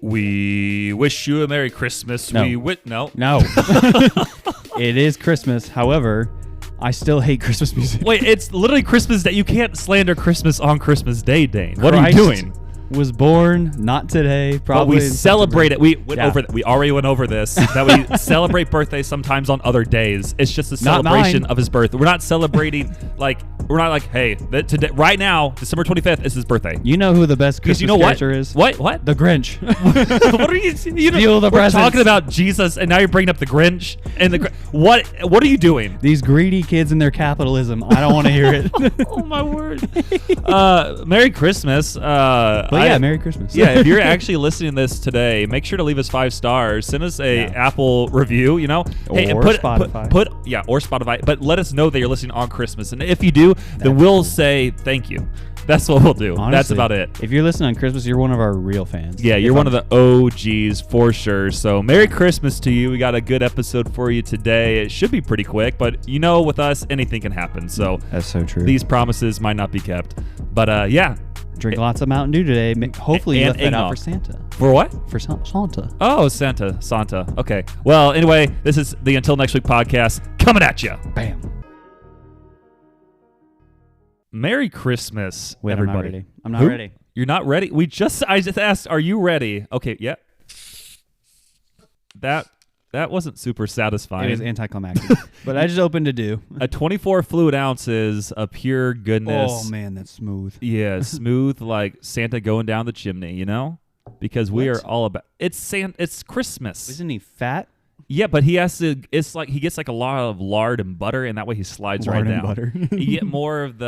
We wish you a Merry Christmas. No. No. It is Christmas. However, I still hate Christmas music. Wait, it's literally Christmas Day. You can't slander Christmas on Christmas Day, Dane. What are you doing? Was born not today. Probably. But we celebrate it. We went Yeah. over. We already went over this. That we celebrate birthdays sometimes on other days. It's just a celebration of his birth. We're not celebrating we're not like, hey, today right now, December 25th is his birthday. You know who the best Christmas character is? What? The Grinch. What are you? Steal the we're presents. talking about Jesus, and now you're bringing up the Grinch and the. What are you doing? These greedy kids and their capitalism. I don't want to hear it. Oh my word. Merry Christmas. Merry Christmas. Yeah, if you're actually listening to this today, make sure to leave us 5 stars. Send us a Apple review, Or Spotify. Or Spotify. But let us know that you're listening on Christmas. And if you do, then we'll say thank you. That's what we'll do. Honestly, that's about it. If you're listening on Christmas, you're one of our real fans. Yeah, you're one of the OGs for sure. So Merry Christmas to you. We got a good episode for you today. It should be pretty quick, but with us, anything can happen. So that's so true. These promises might not be kept. But yeah. Drink lots of Mountain Dew today. Hopefully you left that out for Santa. For what? For Santa. Oh, Santa. Okay. Well, anyway, this is the Until Next Week podcast coming at you. Bam. Merry Christmas, Wait, everybody. I'm not ready. You're not ready? I just asked, are you ready? Okay, yeah. That wasn't super satisfying. It was anticlimactic. But I just opened a Dew. A 24 fluid ounces of pure goodness. Oh, man, that's smooth. Yeah, smooth like Santa going down the chimney, Because we are all about it's Christmas. Isn't he fat? Yeah, but he has to. It's like he gets like a lot of lard and butter, and that way he slides lard right and down. Butter. You get more of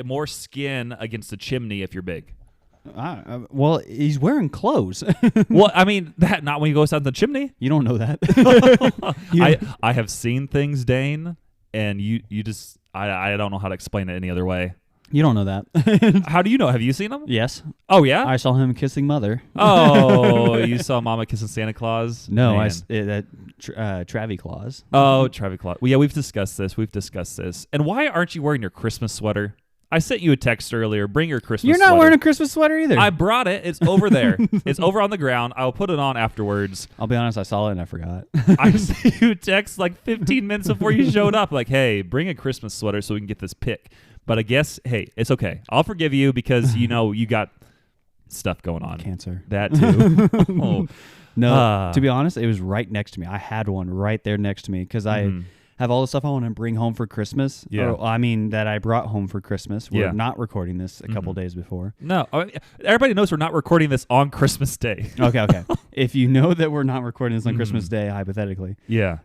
more skin against the chimney if you're big. Well, he's wearing clothes. Well, I mean that not when he goes down the chimney. You don't know that. I have seen things, Dane, and you just I don't know how to explain it any other way. You don't know that. How do you know? Have you seen him? Yes. Oh, yeah? I saw him kissing Mother. Oh, you saw Mama kissing Santa Claus? No, Travie Claus. Oh, Travie Claus. Well, yeah, we've discussed this. And why aren't you wearing your Christmas sweater? I sent you a text earlier. Bring your Christmas sweater. You're not wearing a Christmas sweater either. I brought it. It's over there. It's over on the ground. I'll put it on afterwards. I'll be honest, I saw it and I forgot. I sent you a text like 15 minutes before you showed up. Like, hey, bring a Christmas sweater so we can get this pic. But I guess, hey, it's okay. I'll forgive you because, you got stuff going on. Cancer. That too. Oh. No, to be honest, it was right next to me. I had one right there next to me because I have all the stuff I want to bring home for Christmas. Yeah. That I brought home for Christmas. We're not recording this a couple days before. No, everybody knows we're not recording this on Christmas Day. Okay. If you know that we're not recording this on Christmas Day, hypothetically. Yeah.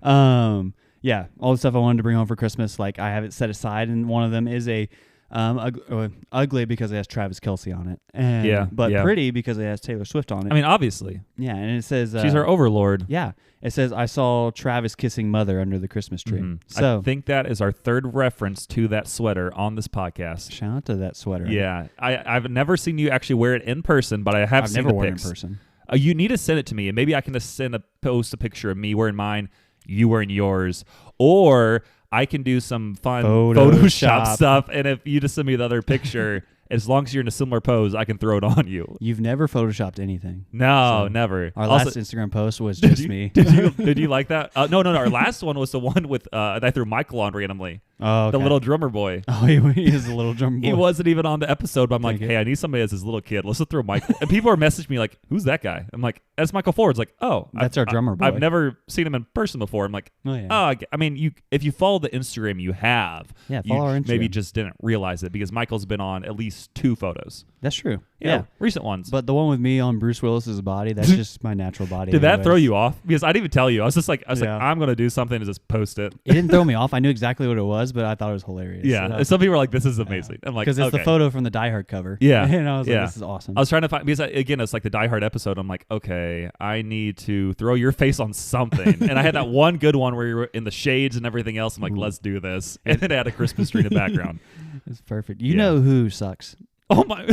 Yeah, all the stuff I wanted to bring home for Christmas, like I have it set aside, and one of them is a ugly because it has Travis Kelce on it, but pretty because it has Taylor Swift on it. I mean, obviously. Yeah, and it says she's our overlord. Yeah, it says I saw Travis kissing Mother under the Christmas tree. So I think that is our third reference to that sweater on this podcast. Shout out to that sweater. Yeah, I've never seen you actually wear it in person, but I've seen the worn pics. it in person. You need to send it to me, and maybe I can just post a picture of me wearing mine, you wearing yours, or I can do some fun Photoshop stuff, and if you just send me the other picture, as long as you're in a similar pose, I can throw it on you. You've never Photoshopped anything. No, never. Our last Instagram post was just me. Did you like that? No. Our last one was the one with I threw Michael on randomly. Oh, okay. The little drummer boy. Oh, he is a little drummer boy. He wasn't even on the episode, but I'm like, hey, I need somebody as his little kid. Let's just throw Michael. And people are messaging me like, who's that guy? I'm like, that's Michael Ford's. Like, oh. That's our drummer boy. I've never seen him in person before. I'm like, oh, yeah. I mean, if you follow the Instagram, you have. Yeah, follow our Instagram. Maybe just didn't realize it because Michael's been on at least 2 photos. That's true. Yeah. Recent ones. But the one with me on Bruce Willis's body, that's just my natural body. Did that throw you off? Because I didn't even tell you. I was like, I'm going to do something and just post it. It didn't throw me off. I knew exactly what it was, but I thought it was hilarious. Yeah. So some people were like, this is amazing. I'm like, because it's the photo from the Die Hard cover. Yeah. And I was like, this is awesome. I was trying to find, because again, it's like the Die Hard episode. I'm like, okay, I need to throw your face on something. And I had that one good one where you were in the shades and everything else. I'm like, let's do this. And then I had a Christmas tree in the background. It's perfect. You know who sucks. Oh my.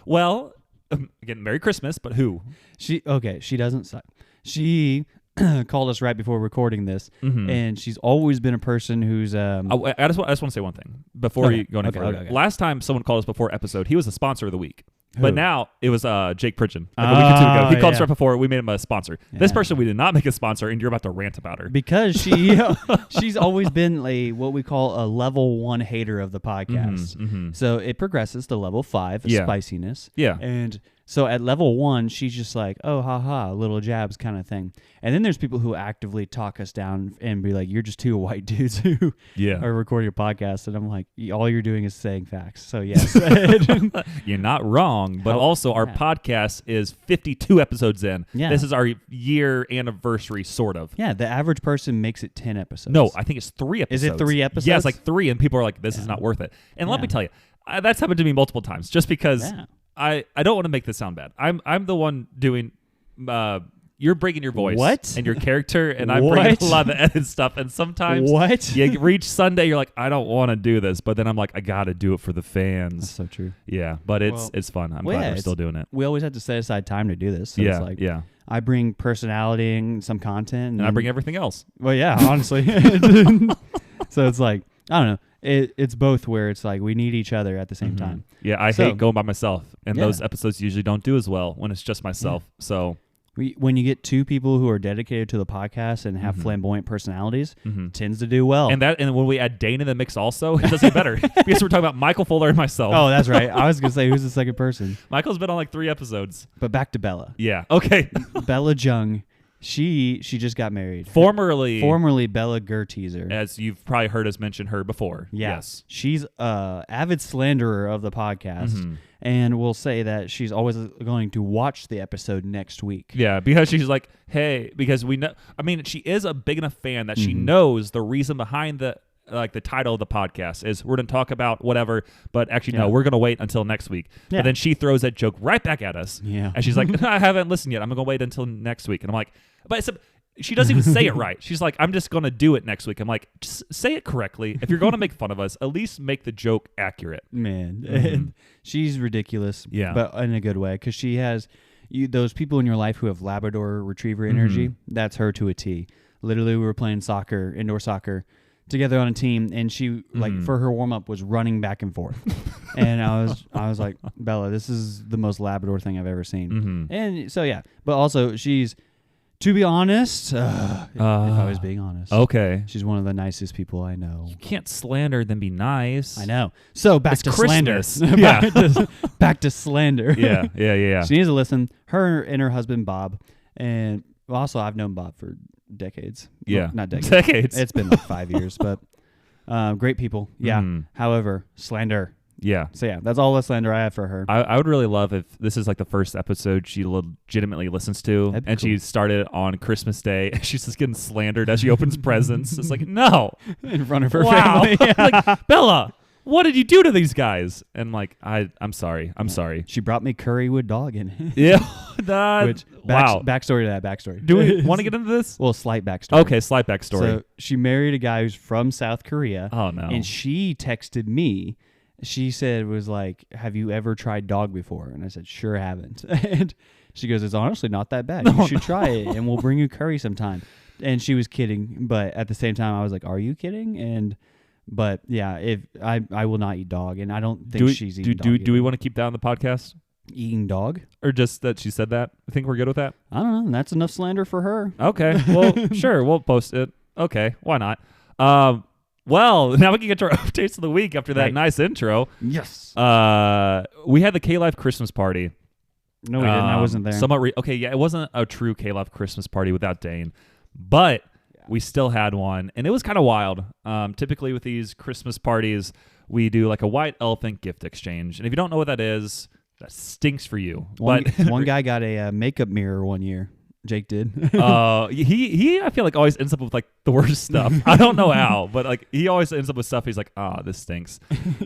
Well, again, Merry Christmas, but who? She doesn't suck. She called us right before recording this, and she's always been a person who's. I just want to say one thing before you go any further. Okay. Last time someone called us before episode, he was the sponsor of the week. But now it was Jake Pridgeon like a week or two ago. He called us right before. We made him a sponsor. Yeah. This person we did not make a sponsor, and you're about to rant about her. Because she's always been what we call a level 1 hater of the podcast. So it progresses to level 5, spiciness. Yeah. And so at level 1, she's just like, oh, haha, little jabs kind of thing. And then there's people who actively talk us down and be like, you're just two white dudes who are recording a podcast. And I'm like, all you're doing is saying facts. So yes. You're not wrong. But also our podcast is 52 episodes in. Yeah. This is our year anniversary, sort of. Yeah. The average person makes it 10 episodes. No, I think it's 3 episodes. Is it 3 episodes? Yeah, it's like 3. And people are like, this is not worth it. And let me tell you, that's happened to me multiple times just because I don't want to make this sound bad. I'm the one doing you're breaking your voice and your character, and I bring a lot of the edit stuff. And sometimes you reach Sunday, you're like, I don't want to do this, but then I'm like, I got to do it for the fans. That's so true. Yeah, but it's fun. I'm glad we're still doing it. We always have to set aside time to do this. So it's like, I bring personality and some content, and I bring everything else. Well, yeah, honestly. So it's like, I don't know. It's both where it's like we need each other at the same time. Yeah, I hate going by myself, and those episodes usually don't do as well when it's just myself. So when you get 2 people who are dedicated to the podcast and have flamboyant personalities, it tends to do well. And when we add Dane in the mix also, it does get better because we're talking about Michael Fuller and myself. Oh, that's right. I was going to say, who's the second person? Michael's been on like 3 episodes. But back to Bella. Yeah. Okay. Bella Jung. She just got married. Formerly Bella Gerteaser. As you've probably heard us mention her before. Yeah. Yes. She's a avid slanderer of the podcast. And will say that she's always going to watch the episode next week. Yeah, because she's like, hey, because we know, I mean, she is a big enough fan that she knows the reason behind the title of the podcast is we're going to talk about whatever, but actually, no, we're going to wait until next week. Yeah. But then she throws that joke right back at us. Yeah. And she's like, I haven't listened yet. I'm going to wait until next week. And I'm like, but she doesn't even say it right. She's like, I'm just going to do it next week. I'm like, just say it correctly. If you're going to make fun of us, at least make the joke accurate. Man, she's ridiculous, but in a good way, because she has those people in your life who have Labrador Retriever energy. That's her to a T. Literally, we were playing soccer, indoor soccer, together on a team, and she for her warm up was running back and forth, and I was like, Bella, this is the most Labrador thing I've ever seen, and so but also she's. To be honest, if I was being honest, okay, she's one of the nicest people I know. You can't slander then be nice. I know. So back to Christmas. Slander. Yeah, back to slander. Yeah. She needs to listen. Her and her husband Bob, and also I've known Bob for decades. Yeah, well, not decades. Decades. It's been like 5 years, but great people. Yeah. However, slander. Yeah. So that's all the slander I have for her. I would really love if this is like the first episode she legitimately listens to, and she started on Christmas Day. She's just getting slandered as she opens presents. It's like, no. In front of her family. Like, Bella, what did you do to these guys? And like, I'm sorry. I'm sorry. She brought me curry with dog in it. Yeah. Backstory to that backstory. Do we want to get into this? Well, slight backstory. Okay, slight backstory. So she married a guy who's from South Korea. Oh, no. And she texted me. She said, was like, have you ever tried dog before? And I said, sure haven't. And she goes, it's honestly not that bad. You should try it, and we'll bring you curry sometime. And she was kidding, but at the same time, I was like, are you kidding? But yeah, if I will not eat dog, and I don't think she's eating dog. Do we want to keep that on the podcast? Eating dog? Or just that she said that? I think we're good with that? I don't know. That's enough slander for her. Okay. Well, sure. We'll post it. Okay. Why not? Well, now we can get to our updates of the week after that nice intro. Yes. We had the K-Life Christmas party. No, we didn't. I wasn't there. It wasn't a true K-Life Christmas party without Dane, but we still had one, and it was kind of wild. Typically with these Christmas parties, we do like a white elephant gift exchange, and if you don't know what that is, that stinks for you. One guy got a makeup mirror one year. Jake did. He I feel like always ends up with like the worst stuff. I don't know how, but like he always ends up with stuff. He's like, this stinks.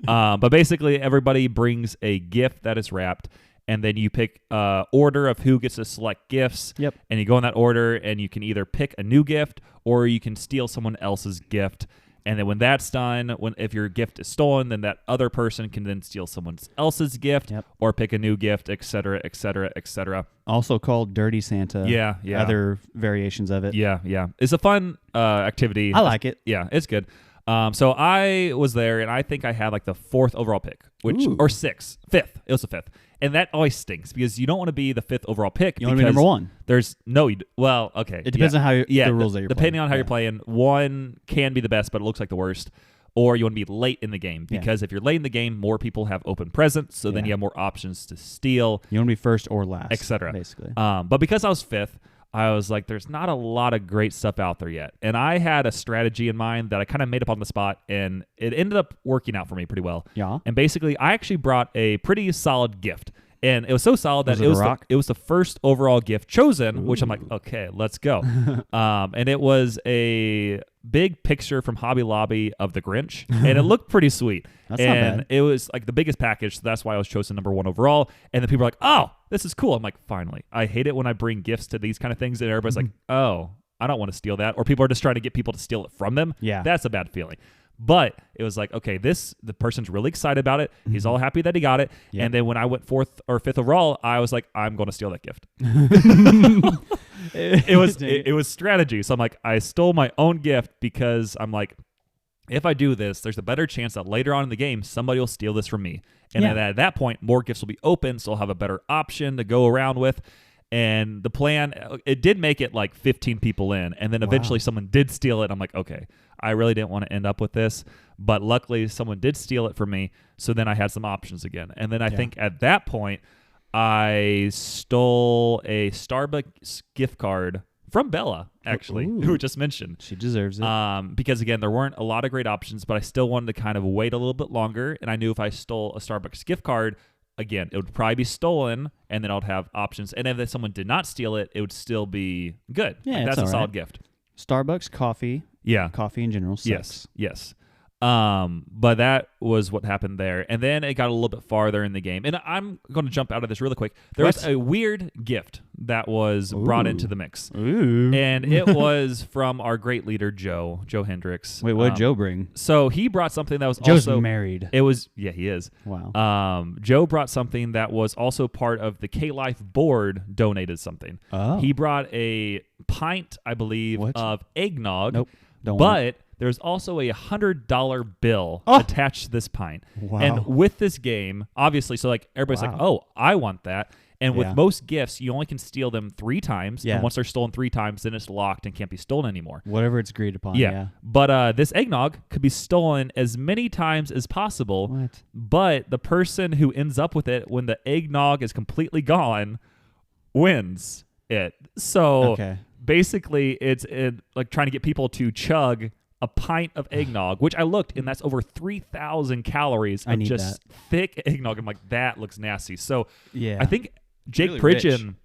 But basically everybody brings a gift that is wrapped, and then you pick order of who gets to select gifts. Yep. And you go in that order, and you can either pick a new gift or you can steal someone else's gift. And then when that's done, if your gift is stolen, then that other person can then steal someone else's gift or pick a new gift, et cetera, et cetera, et cetera. Also called Dirty Santa. Yeah. Other variations of it. Yeah. It's a fun activity. I like it. Yeah, it's good. So I was there, and I think I had like the 4th overall pick, or 6th. 5th. It was the 5th. And that always stinks because you don't want to be the 5th overall pick. You want to be number 1. There's no, well, okay. It depends on how the rules that you're depending playing. on how you're playing, one can be the best, but it looks like the worst. Or you want to be late in the game because if you're late in the game, more people have open presents, so then you have more options to steal. You want to be first or last, etc. Basically. But because I was 5th, I was like, there's not a lot of great stuff out there yet. And I had a strategy in mind that I kind of made up on the spot, and it ended up working out for me pretty well. Yeah. And basically, I actually brought a pretty solid gift. And it was so solid that it was the first overall gift chosen, which I'm like, okay, let's go. And it was a big picture from Hobby Lobby of the Grinch, and it looked pretty sweet. That's not bad. It was like the biggest package, so that's why I was chosen number 1 overall. And then people were like, oh, this is cool. I'm like, finally. I hate it when I bring gifts to these kind of things, and everybody's like, oh, I don't want to steal that. Or people are just trying to get people to steal it from them. Yeah. That's a bad feeling. But it was like, okay, the person's really excited about it. He's all happy that he got it. Yep. And then when I went 4th or 5th overall, I was like, I'm going to steal that gift. It was strategy. So I'm like, I stole my own gift because I'm like, if I do this, there's a better chance that later on in the game, somebody will steal this from me. And then at that point, more gifts will be open, so I'll have a better option to go around with. And the plan, it did make it like 15 people in, and then eventually someone did steal it. I'm like, okay, I really didn't want to end up with this, but luckily someone did steal it from me, so then I had some options again. And then I think at that point, I stole a Starbucks gift card from Bella, actually, who we just mentioned. She deserves it. Because, again, there weren't a lot of great options, but I still wanted to kind of wait a little bit longer, and I knew if I stole a Starbucks gift card, again, it would probably be stolen, and then I'd have options. And if someone did not steal it, it would still be good. Yeah, that's a solid gift. Starbucks coffee. Yeah. Coffee in general sucks. Yes. But that was what happened there. And then it got a little bit farther in the game. And I'm going to jump out of this really quick. There was a weird gift that was brought into the mix. And it was from our great leader, Joe Hendricks. Wait, what did Joe bring? So he brought something that was Joe's married. It was, yeah, he is. Wow. Joe brought something that was also part of the K-Life board donated something. Oh. He brought a pint, I believe, of eggnog. Nope. Don't but want it. there's also a $100 bill attached to this pint. Wow. And with this game, obviously, so like everybody's like, oh, I want that. And with most gifts, you only can steal them 3 times. And once they're stolen 3 times, then it's locked and can't be stolen anymore. Whatever it's agreed upon. Yeah. But this eggnog could be stolen as many times as possible. What? But the person who ends up with it when the eggnog is completely gone wins it. So basically, it's like trying to get people to chug a pint of eggnog, which I looked, and that's over 3,000 calories of just thick eggnog. I'm like, that looks nasty. So I think Jake Pridgeon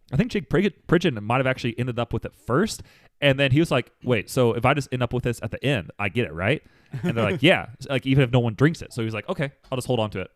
might have actually ended up with it first, and then he was like, wait, so if I just end up with this at the end, I get it, right? And they're like, yeah, like even if no one drinks it. So he was like, okay, I'll just hold on to it.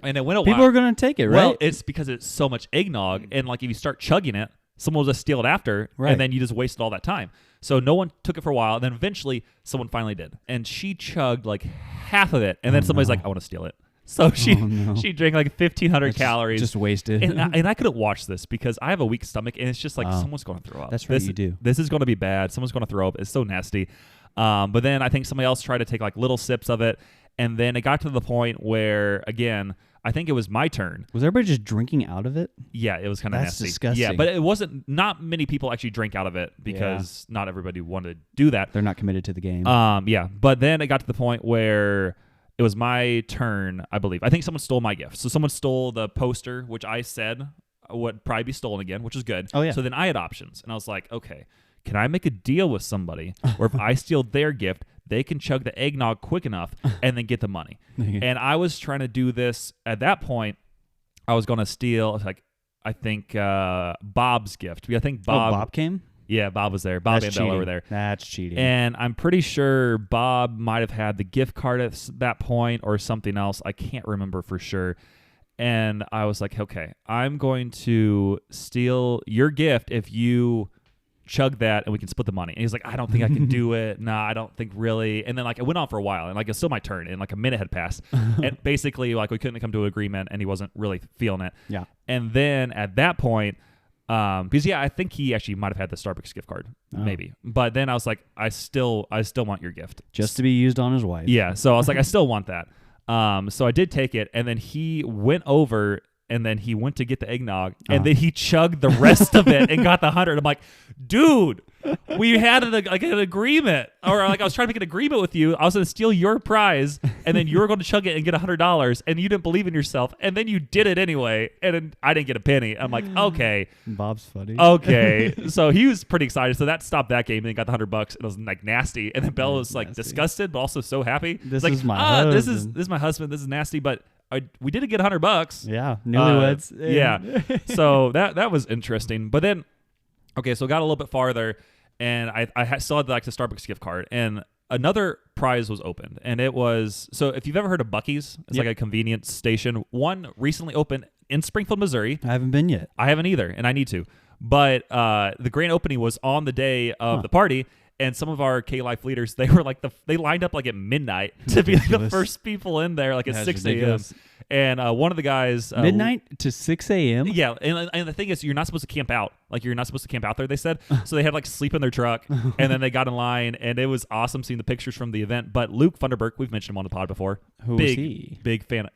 And it went a while. People are going to take it, right? Well, it's because it's so much eggnog, and like if you start chugging it, someone will just steal it after, and then you just wasted all that time. So no one took it for a while, and then eventually someone finally did. And she chugged like half of it, and then somebody's like, I want to steal it. So she drank like 1,500 calories. Just wasted. And I couldn't watch this because I have a weak stomach, and it's just like someone's going to throw up. That's right, you do. This is going to be bad. Someone's going to throw up. It's so nasty. But then I think somebody else tried to take like little sips of it, and then it got to the point where, again, I think it was my turn. Was everybody just drinking out of it? Yeah, it was kind of nasty. That's disgusting. Yeah, but it wasn't. Not many people actually drank out of it because not everybody wanted to do that. They're not committed to the game. Yeah, but then it got to the point where it was my turn, I believe. I think someone stole my gift. So someone stole the poster, which I said would probably be stolen again, which is good. Oh, yeah. So then I had options, and I was like, okay, can I make a deal with somebody where if I steal their gift, they can chug the eggnog quick enough and then get the money? And I was trying to do this at that point. I was going to steal, like, I think Bob's gift. I think Bob came? Yeah, Bob was there. Bob and Bella were there. That's cheating. And I'm pretty sure Bob might have had the gift card at that point or something else. I can't remember for sure. And I was like, okay, I'm going to steal your gift if you chug that and we can split the money. And he's like, I don't think I can do it. Nah, I don't think really. And then like it went on for a while, and like it's still my turn, and like a minute had passed. And basically like we couldn't come to an agreement, and he wasn't really feeling it. Yeah. And then at that point, because I think he actually might have had the Starbucks gift card, maybe. But then I was like, I still want your gift. Just to be used on his wife. Yeah. So I was like, I still want that. So I did take it, and then he went over and then he went to get the eggnog, and then he chugged the rest of it and got the 100. I'm like, dude, we had an agreement, or like I was trying to make an agreement with you. I was going to steal your prize, and then you were going to chug it and get $100, and you didn't believe in yourself, and then you did it anyway, and then I didn't get a penny. I'm like, okay. Bob's funny. Okay. So he was pretty excited. So that stopped that game, and he got the $100, and it was like nasty. And then Bella was like disgusted, but also so happy. This like, is my husband. This is my husband. This is nasty, but we did get $100. Yeah, newlyweds. Yeah. So that was interesting. But then, okay, so got a little bit farther, and I still had like the Starbucks gift card, and another prize was opened, and it was, so if you've ever heard of Buc-ee's, it's like a convenience station. One recently opened in Springfield, Missouri. I haven't been yet. I haven't either, and I need to. But the grand opening was on the day of the party. And some of our K-Life leaders, they were like they lined up like at midnight to be like the first people in there, like at 6 a.m. And one of the guys midnight to 6 a.m. Yeah, and the thing is, you're not supposed to camp out. Like you're not supposed to camp out there. They said so. They had like sleep in their truck, and then they got in line, and it was awesome seeing the pictures from the event. But Luke Funderburk, we've mentioned him on the pod before. Who is he? Big fan.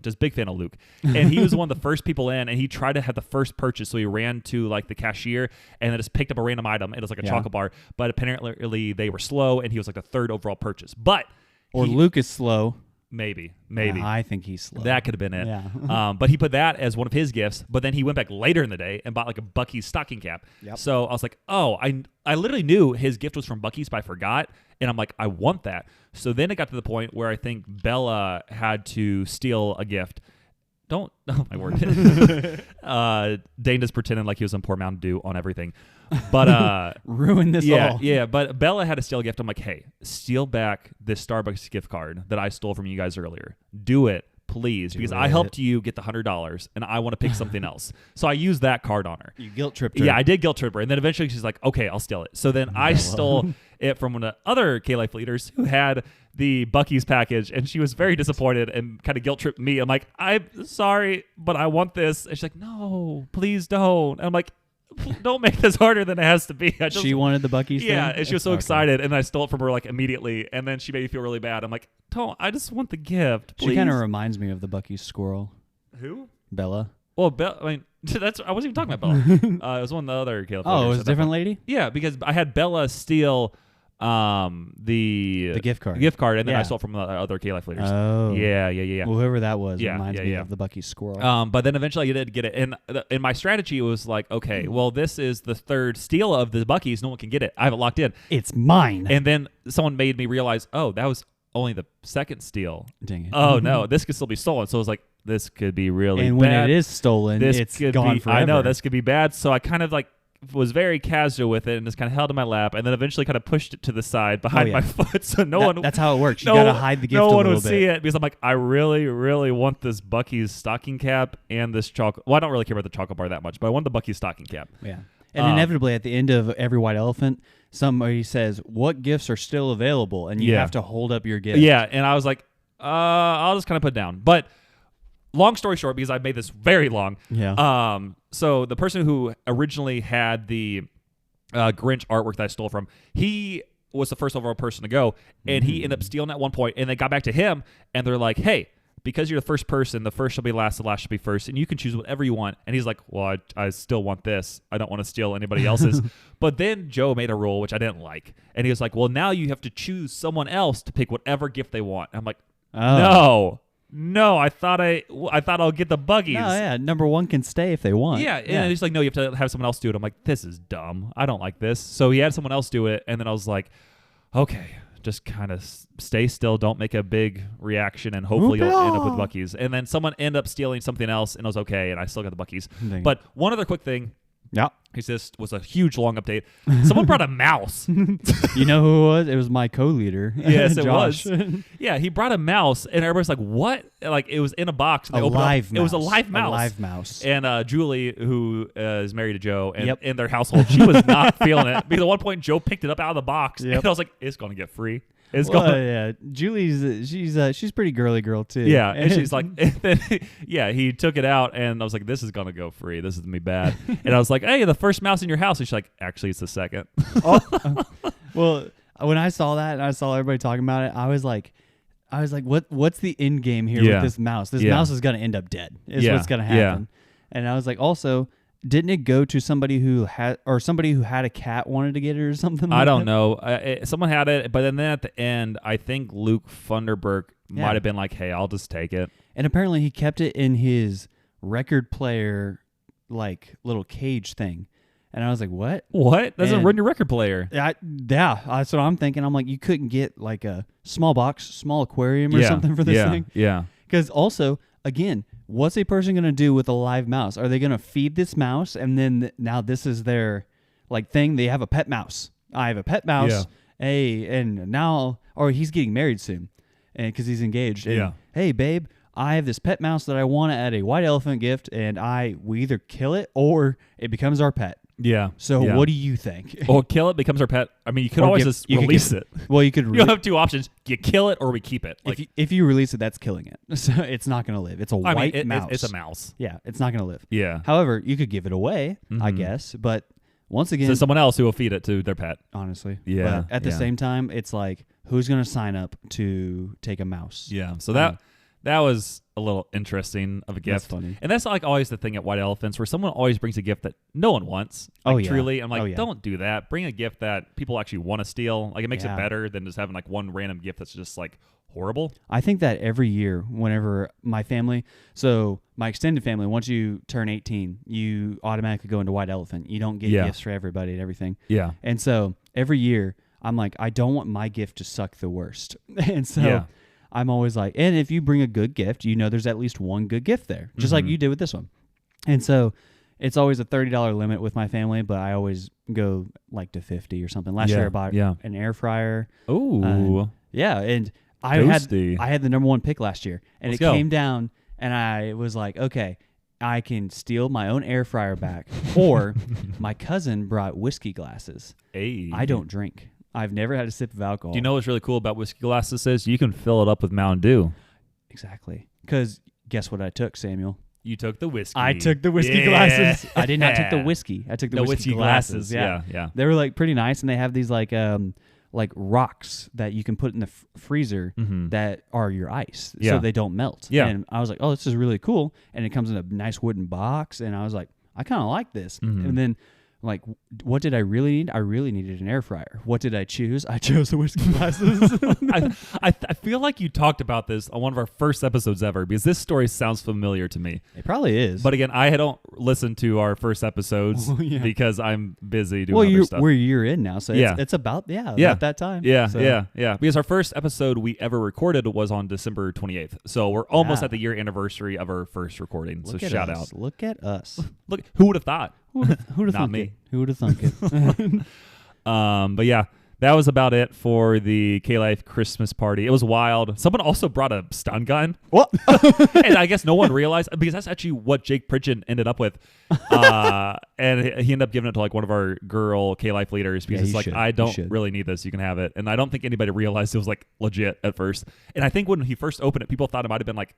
Just big fan of Luke. And he was one of the first people in, and he tried to have the first purchase. So he ran to like the cashier, and then just picked up a random item. It was like a chocolate bar, but apparently they were slow, and he was like the third overall purchase. But Luke is slow. Maybe. I think he's slow. That could have been it. Yeah. But he put that as one of his gifts. But then he went back later in the day and bought like a Buc-ee's stocking cap. Yep. So I was like, oh, I literally knew his gift was from Buc-ee's, but I forgot. And I'm like, I want that. So then it got to the point where I think Bella had to steal a gift. Oh my word. Dane is pretending like he was on Poor Mountain Dew on everything. But ruin this all. Yeah, but Bella had to steal a gift. I'm like, hey, steal back this Starbucks gift card that I stole from you guys earlier. Do it, please, because I helped you get the $100, and I want to pick something else. So I used that card on her. You guilt tripped her. Yeah, I did guilt trip her, and then eventually she's like, okay, I'll steal it. So then I stole it from one of the other K-Life leaders who had the Buc-ee's package, and she was very disappointed and kind of guilt tripped me. I'm like, I'm sorry, but I want this. And she's like, no, please don't. And I'm like, don't make this harder than it has to be. She wanted the Buc-ee's thing? Yeah, and she was so excited, and I stole it from her like immediately, and then she made me feel really bad. I'm like, don't, I just want the gift, please. She kind of reminds me of the Buc-ee's squirrel. Who? Bella. Well, I mean, I wasn't even talking about Bella. It was one of the other Caleb. Oh, it was a different lady? Yeah, because I had Bella steal the gift card. And then I stole it from the other K-Life leaders. Oh. Yeah. Well, whoever that was reminds me of the Buc-ee's squirrel. But then eventually I did get it. And in my strategy was like, okay, well, this is the third steal of the Buc-ee's. No one can get it. I have it locked in. It's mine. And then someone made me realize, oh, that was only the second steal. Dang it. Oh, no, this could still be stolen. So I was like, this could be really bad. And when it is stolen, it's gone forever. I know, this could be bad. So I kind of like was very casual with it and just kind of held in my lap, and then eventually kind of pushed it to the side behind my foot, so that's how it works. You gotta hide the gift a little bit. No one would see it, because I'm like, I really, really want this Buc-ee's stocking cap and this chocolate. Well, I don't really care about the chocolate bar that much, but I want the Buc-ee's stocking cap. Yeah. And inevitably, at the end of every white elephant, somebody says, what gifts are still available? And you have to hold up your gift. Yeah, and I was like, I'll just kind of put it down. But long story short, because I made this very long. Yeah. So the person who originally had the Grinch artwork that I stole from, he was the first overall person to go, and he ended up stealing at one point, and they got back to him, and they're like, hey, because you're the first person, the first shall be last, the last shall be first, and you can choose whatever you want. And he's like, well, I still want this. I don't want to steal anybody else's. But then Joe made a rule, which I didn't like. And he was like, well, now you have to choose someone else to pick whatever gift they want. And I'm like, no, I thought I'll get the Buc-ee's. No, yeah, number one can stay if they want. Yeah, and he's like, no, you have to have someone else do it. I'm like, this is dumb. I don't like this. So he had someone else do it, and then I was like, okay, just kind of stay still, don't make a big reaction, and hopefully you'll end up with Buc-ee's. And then someone ended up stealing something else, and it was okay, and I still got the Buc-ee's. But one other quick thing. Yeah. This was a huge, long update. Someone brought a mouse. You know who it was? It was my co-leader. Yes, it Josh. was. Yeah, he brought a mouse, and everybody's like, what? Like, it was in a box. And a live mouse. It was a live mouse. A live mouse. And Julie, who is married to Joe, and in their household, she was not feeling it. Because at one point, Joe picked it up out of the box, and I was like, it's going to get free. Yeah, Julie's she's pretty girly girl too. Yeah, and she's like, he took it out, and I was like, this is gonna go free. This is gonna be bad. And I was like, hey, the first mouse in your house. And she's like, actually, it's the second. Well, when I saw that and I saw everybody talking about it, I was like, I was like, what's the end game here with this mouse? This mouse is going to end up dead is what's going to happen. And I was like, also, didn't it go to somebody who had a cat wanted to get it or something? I don't know. Someone had it, but then at the end, I think Luke Funderburk might have been like, "Hey, I'll just take it." And apparently, he kept it in his record player, like little cage thing. And I was like, "What? What? Doesn't ruin your record player?" Yeah, that's what I'm thinking. I'm like, you couldn't get like a small box, small aquarium or something for this thing. Yeah. Because also, again, what's a person going to do with a live mouse? Are they going to feed this mouse and then now this is their like thing? They have a pet mouse. I have a pet mouse. Yeah. Hey, and now, or he's getting married soon, and because he's engaged. And, hey, babe, I have this pet mouse that I want at a white elephant gift, and we either kill it or it becomes our pet. Yeah. So what do you think? Well, kill it becomes our pet. I mean, you could always just release it. Well, you could. You have two options: you kill it or we keep it. Like, if you release it, that's killing it. So it's not going to live. It's a white mouse. It's a mouse. Yeah, it's not going to live. Yeah. However, you could give it away, I guess. But once again, so someone else who will feed it to their pet. Honestly. Yeah. But at the same time, it's like, who's going to sign up to take a mouse? Yeah. So that was a little interesting of a gift. That's funny. And that's like always the thing at White Elephants where someone always brings a gift that no one wants. Like, truly. I'm like, don't do that. Bring a gift that people actually want to steal. Like, it makes it better than just having like one random gift that's just like horrible. I think that every year, whenever my extended family, once you turn 18, you automatically go into White Elephant. You don't get gifts for everybody and everything. Yeah. And so every year, I'm like, I don't want my gift to suck the worst. And so I'm always like, and if you bring a good gift, there's at least one good gift there, just like you did with this one. And so it's always a $30 limit with my family, but I always go like to 50 or something. Last year I bought an air fryer. Ooh. And I had the number one pick last year, and came down, and I was like, okay, I can steal my own air fryer back, or my cousin brought whiskey glasses. Hey. I don't drink. I've never had a sip of alcohol. Do you know what's really cool about whiskey glasses is you can fill it up with Mountain Dew. Exactly. Because guess what I took, Samuel? You took the whiskey. I took the whiskey glasses. I did not take the whiskey. I took the whiskey glasses. Yeah. They were like pretty nice, and they have these like rocks that you can put in the freezer that are your ice, so they don't melt. Yeah. And I was like, oh, this is really cool. And it comes in a nice wooden box, and I was like, I kind of like this. And then, like, what did I really need? I really needed an air fryer. What did I choose? I chose the whiskey glasses. I feel like you talked about this on one of our first episodes ever, because this story sounds familiar to me. It probably is. But again, I don't listen to our first episodes because I'm busy doing other stuff. We're a year in now, so it's about that time. Yeah. Because our first episode we ever recorded was on December 28th. So we're almost at the year anniversary of our first recording. So shout out. Look at us. Look, who would have thought? Who'd have thunk me. it? Who would have thunk it? But yeah, that was about it for the K-Life Christmas party. It was wild. Someone also brought a stun gun. What? And I guess no one realized, because that's actually what Jake Pridgeon ended up with. And he ended up giving it to like one of our girl K-Life leaders, because it's like, I don't really need this. You can have it. And I don't think anybody realized it was like legit at first. And I think when he first opened it, people thought it might have been like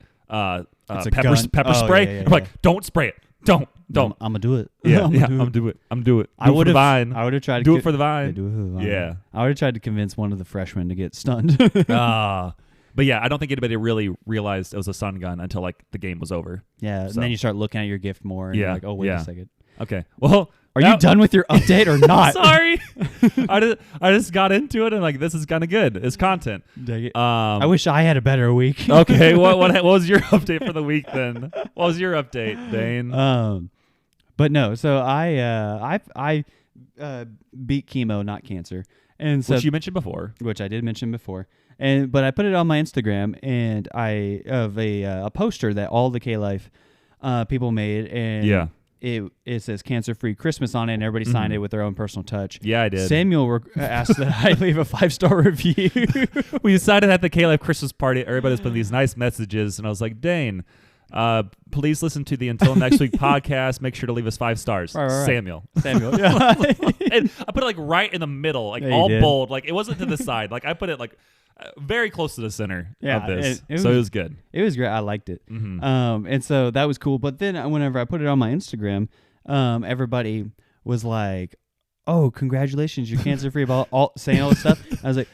pepper spray. I'm like, don't spray it. Don't. I'm gonna do it. I'm gonna do it. I would have tried to do it for the vine. Do it for the vine. Yeah. I would have tried to convince one of the freshmen to get stunned. But yeah, I don't think anybody really realized it was a stun gun until like the game was over. Yeah, and then you start looking at your gift more, and you're like, oh, wait a second. Okay. Well, are you done with your update or not? Sorry, I just got into it and like, this is kind of good. It's content. Dang it. I wish I had a better week. Okay, what was your update for the week then? What was your update, Dane? But no, so I beat chemo, not cancer, and so which you mentioned before, which I did mention before, but I put it on my Instagram, and I have a poster that all the K-Life people made, and it says cancer-free Christmas on it, and everybody signed it with their own personal touch. Yeah, I did. Samuel asked that I leave a 5-star review. We decided at the K-Life Christmas party, everybody's putting these nice messages, and I was like, Dane, please listen to the Until Next Week podcast. Make sure to leave us 5 stars. Right. Samuel. Yeah. And I put it like right in the middle, like all bold. Like it wasn't to the side. Like I put it like very close to the center of this. It was good. It was great. I liked it. And so that was cool. But then whenever I put it on my Instagram, everybody was like, oh, congratulations, you're cancer-free, saying all this stuff. I was like,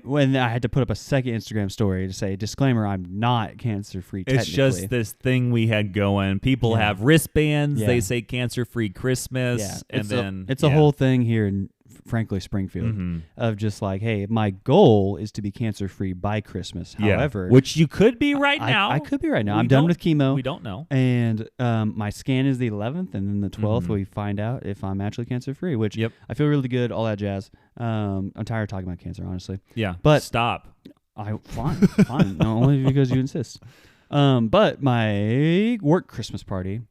When I had to put up a second Instagram story to say, disclaimer, I'm not cancer-free It's just this thing we had going. People have wristbands. They say cancer-free Christmas. And it's a whole thing here in, frankly, Springfield of just like, hey, my goal is to be cancer-free by Christmas. However, which you could be right now. I could be right now. I'm done with chemo. We don't know. And my scan is the 11th, and then the 12th we find out if I'm actually cancer-free, which I feel really good, all that jazz. I'm tired of talking about cancer, honestly. Yeah, but stop. Fine. No, only because you insist. But my work Christmas party,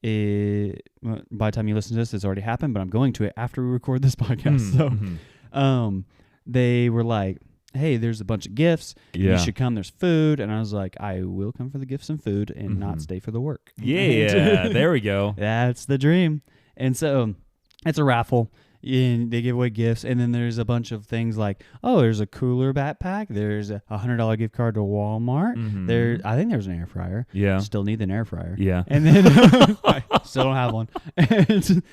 by the time you listen to this, it's already happened, but I'm going to it after we record this podcast. So they were like, hey, there's a bunch of gifts. You should come. There's food. And I was like, I will come for the gifts and food and not stay for the work. Yeah, there we go. That's the dream. And so it's a raffle. And they give away gifts, and then there's a bunch of things like, oh, there's a cooler backpack, there's a $100 gift card to Walmart. I think there's an air fryer. Yeah, still need an air fryer. Yeah, and then I still don't have one. And,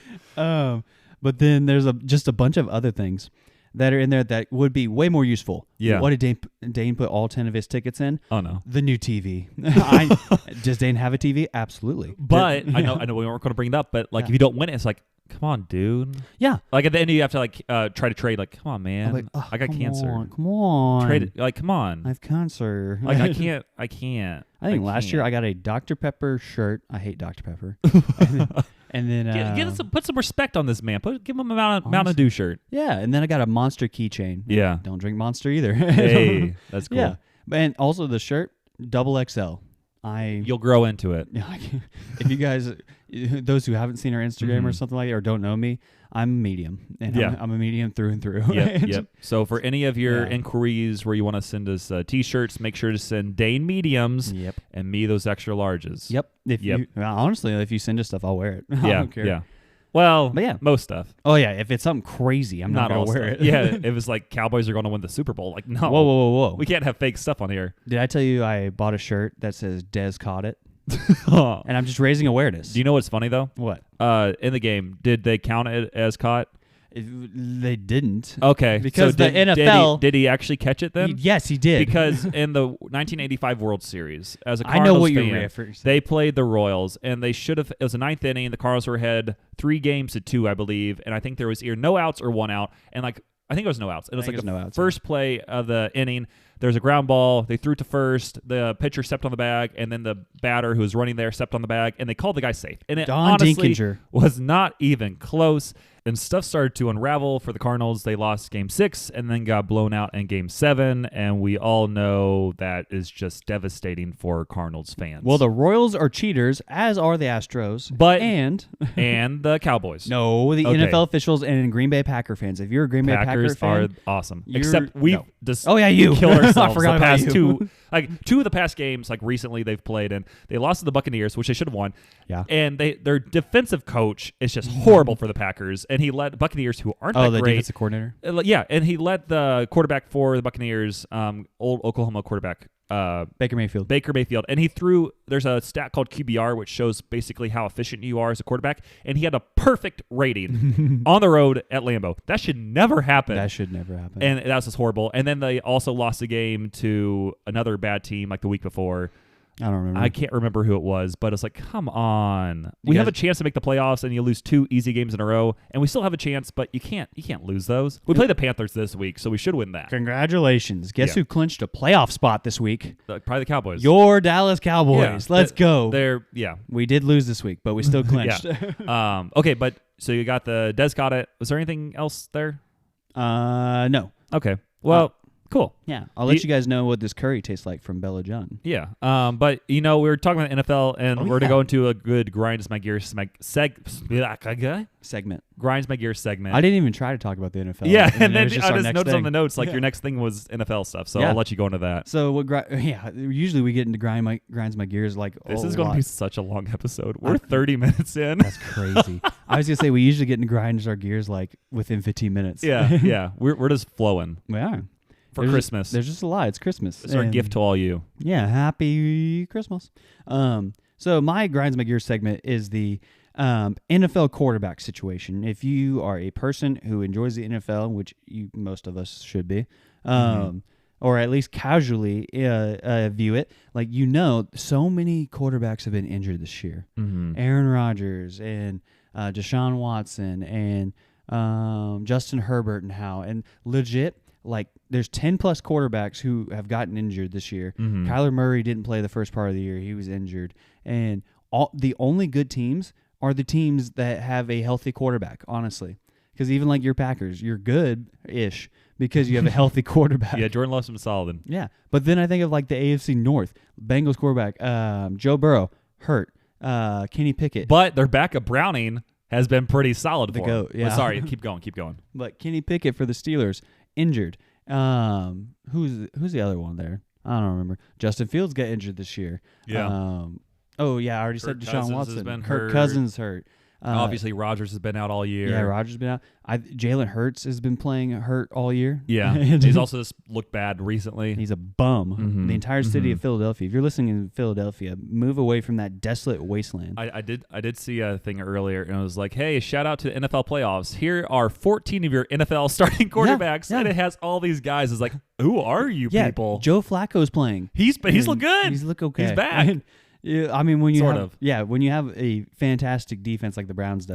but then there's just a bunch of other things that are in there that would be way more useful. Yeah. What did Dane put all 10 of his tickets in? Oh no, the new TV. Does Dane have a TV? Absolutely. But I know we weren't going to bring it up. But if you don't win it, it's like, come on, dude. Yeah. Like at the end, you have to try to trade. Like, come on, man. Like, I got cancer. Come on. Trade it. Like, come on. I have cancer. Like, I can't. I think last year I got a Dr. Pepper shirt. I hate Dr. Pepper. and then put some respect on this man. Give him a Mountain Dew shirt. Yeah, and then I got a Monster keychain. Yeah. Don't drink Monster either. Hey, that's cool. Yeah. And also the shirt, double XL. You'll grow into it. If you guys, those who haven't seen our Instagram or something like that or don't know me, I'm medium, and I'm a medium through and through. Yep. So for any of your inquiries where you want to send us T-shirts, make sure to send Dane mediums and me those extra larges. Yep. Honestly, if you send us stuff, I'll wear it. I don't care. Yeah. Well, but most stuff. Oh yeah, if it's something crazy, I'm not gonna wear it. Yeah, if it's like Cowboys are going to win the Super Bowl, like no. Whoa. We can't have fake stuff on here. Did I tell you I bought a shirt that says Dez caught it? And I'm just raising awareness. Do you know what's funny though? What? In the game, did they count it as caught? They didn't. Okay. Because the NFL... Did he actually catch it then? Yes, he did. Because in the 1985 World Series, as a I Cardinals know what fan, you're referencing. they played the Royals, and they should have... It was the ninth inning. The Cardinals were ahead 3-2, I believe, and I think there was either no outs or 1 out, and I think it was no outs. It was like the first play of the inning. There's a ground ball. They threw it to first. The pitcher stepped on the bag, and then the batter who was running there stepped on the bag, and they called the guy safe. And it honestly was not even close. And stuff started to unravel for the Cardinals. They lost Game 6 and then got blown out in Game 7. And we all know that is just devastating for Cardinals fans. Well, the Royals are cheaters, as are the Astros. And the Cowboys. No, the NFL officials and Green Bay Packer fans. If you're a Green Bay Packer fan, are awesome. Except we've just you killed ourselves I forgot the past about you. two of the past games, like recently they've played, and they lost to the Buccaneers, which they should have won. Yeah. And their defensive coach is just horrible for the Packers, and he led Buccaneers, who aren't that the great. defensive coordinator. Yeah, and he led the quarterback for the Buccaneers, old Oklahoma quarterback. Baker Mayfield. And he threw, there's a stat called QBR, which shows basically how efficient you are as a quarterback, and he had a perfect rating on the road at Lambeau. That should never happen. And that was just horrible. And then they also lost a game to another bad team like the week before. I don't remember. I can't remember who it was, but it's like, come on. We have a chance to make the playoffs, and you lose 2 easy games in a row, and we still have a chance, but you can't lose those. We play the Panthers this week, so we should win that. Congratulations. Guess who clinched a playoff spot this week? Probably the Cowboys. Your Dallas Cowboys. Let's go. We did lose this week, but we still clinched. Okay, but so you got the Des got it. Was there anything else there? No. Okay. Well, cool. Yeah. I'll let you guys know what this curry tastes like from Bella Jung. Yeah. But, we were talking about NFL, and we're going to go into a good Grinds My Gears segment. Grinds My Gears segment. I didn't even try to talk about the NFL. Yeah, and then I just noticed on the notes, your next thing was NFL stuff, so I'll let you go into that. So, usually we get into Grinds My Gears This is going to be such a long episode. We're 30 minutes in. That's crazy. I was going to say, we usually get into Grinds Our Gears, within 15 minutes. Yeah. We're just flowing. We are. For Christmas. There's just a lot. It's Christmas. It's our gift to all you. Yeah, happy Christmas. So my Grinds My Gears segment is the NFL quarterback situation. If you are a person who enjoys the NFL, which most of us should be, or at least casually view it. Like, so many quarterbacks have been injured this year. Aaron Rodgers and Deshaun Watson and Justin Herbert and legit, like, there's 10-plus quarterbacks who have gotten injured this year. Kyler Murray didn't play the first part of the year. He was injured. And the only good teams are the teams that have a healthy quarterback, honestly. Because even like your Packers, you're good-ish because you have a healthy quarterback. Yeah, Jordan Love's been solid. Yeah. But then I think of like the AFC North, Bengals quarterback, Joe Burrow, hurt, Kenny Pickett. But their backup Browning has been pretty solid for GOAT, him. yeah. But sorry, keep going. But Kenny Pickett for the Steelers, injured. Who's the other one there? I don't remember. Justin Fields got injured this year. Yeah. I already said Deshaun Watson. Has been Kirk hurt. Cousins hurt. Obviously, Rodgers has been out all year. Yeah, Rodgers has been out. Jalen Hurts has been playing hurt all year. Yeah, he's also just looked bad recently. He's a bum. The entire city of Philadelphia. If you're listening in Philadelphia, move away from that desolate wasteland. I did see a thing earlier, and it was like, hey, shout out to the NFL playoffs. Here are 14 of your NFL starting quarterbacks, and it has all these guys. It's like, who are you people? Look Flacco's playing. He's look good. He's look okay. He's back. Yeah, I mean, when you when you have a fantastic defense like the Browns do,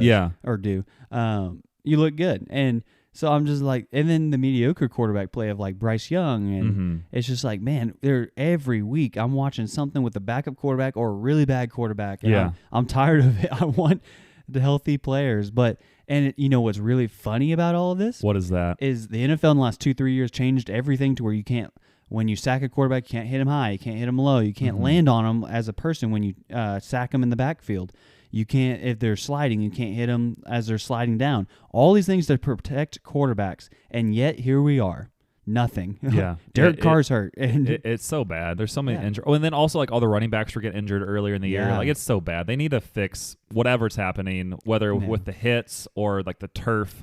you look good. And so I'm just like, and then the mediocre quarterback play of like Bryce Young, and it's just like, man, every week I'm watching something with a backup quarterback or a really bad quarterback. And I'm tired of it. I want the healthy players, you know what's really funny about all of this? What is that? Is the NFL in the last 2-3 years changed everything to where you can't. When you sack a quarterback, you can't hit him high. You can't hit him low. You can't land on him as a person when you sack him in the backfield. You can't, if they're sliding, you can't hit them as they're sliding down. All these things to protect quarterbacks, and yet here we are. Nothing. Yeah. Derek Carr's hurt. And it's so bad. There's so many injuries. Oh, and then also like all the running backs were getting injured earlier in the year. Like, it's so bad. They need to fix whatever's happening, whether with the hits or like the turf.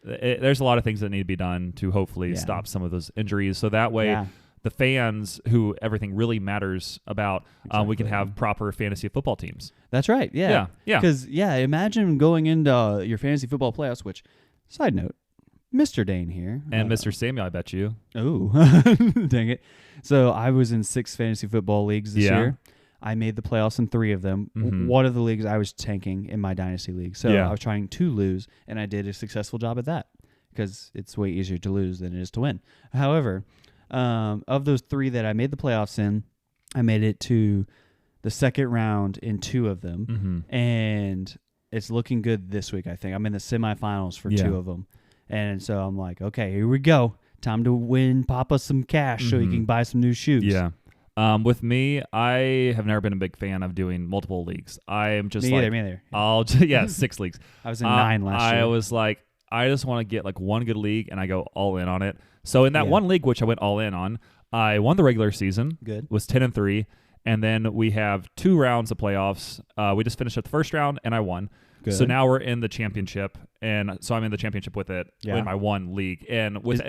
There's a lot of things that need to be done to hopefully stop some of those injuries. So that way the fans who everything really matters about, we can have proper fantasy football teams. That's right. Yeah. Because, imagine going into your fantasy football playoffs, which, side note, Mr. Dane here. And Mr. Samuel, I bet you. Oh, dang it. So I was in 6 fantasy football leagues this year. I made the playoffs in 3 of them. One of the leagues I was tanking in my dynasty league. So I was trying to lose, and I did a successful job at that because it's way easier to lose than it is to win. However, of those 3 that I made the playoffs in, I made it to the second round in 2 of them. And it's looking good this week, I think. I'm in the semifinals for 2 of them. And so I'm like, okay, here we go. Time to win Papa some cash so he can buy some new shoes. Yeah. With me, I have never been a big fan of doing multiple leagues. I am just me either. I'll 6 leagues. I was in 9 last year. I was like, I just want to get like one good league, and I go all in on it. So in that one league, which I went all in on, I won the regular season. Good. Was 10-3, and then we have 2 rounds of playoffs. We just finished up the first round, and I won. Good. So now we're in the championship, and so I'm in the championship with it in my one league. And with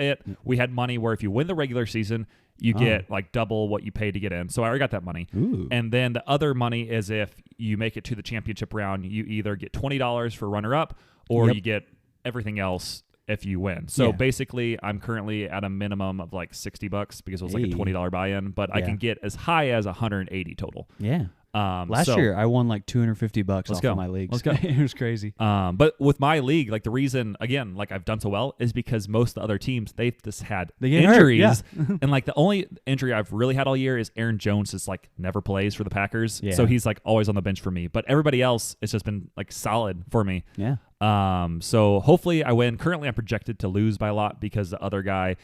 we had money where if you win the regular season, you get like double what you paid to get in. So I already got that money. Ooh. And then the other money is if you make it to the championship round, you either get $20 for runner-up or you get everything else if you win. So basically, I'm currently at a minimum of like $60 because it was like a $20 buy-in, but I can get as high as $180 total. Yeah. Last year, I won like $250 off of my leagues. Let's go. It was crazy. But with my league, like the reason, again, like I've done so well is because most of the other teams, they've just had injuries. And like the only injury I've really had all year is Aaron Jones just like never plays for the Packers. Yeah. So he's like always on the bench for me. But everybody else, it's just been like solid for me. Yeah. So hopefully I win. Currently I'm projected to lose by a lot because the other guy,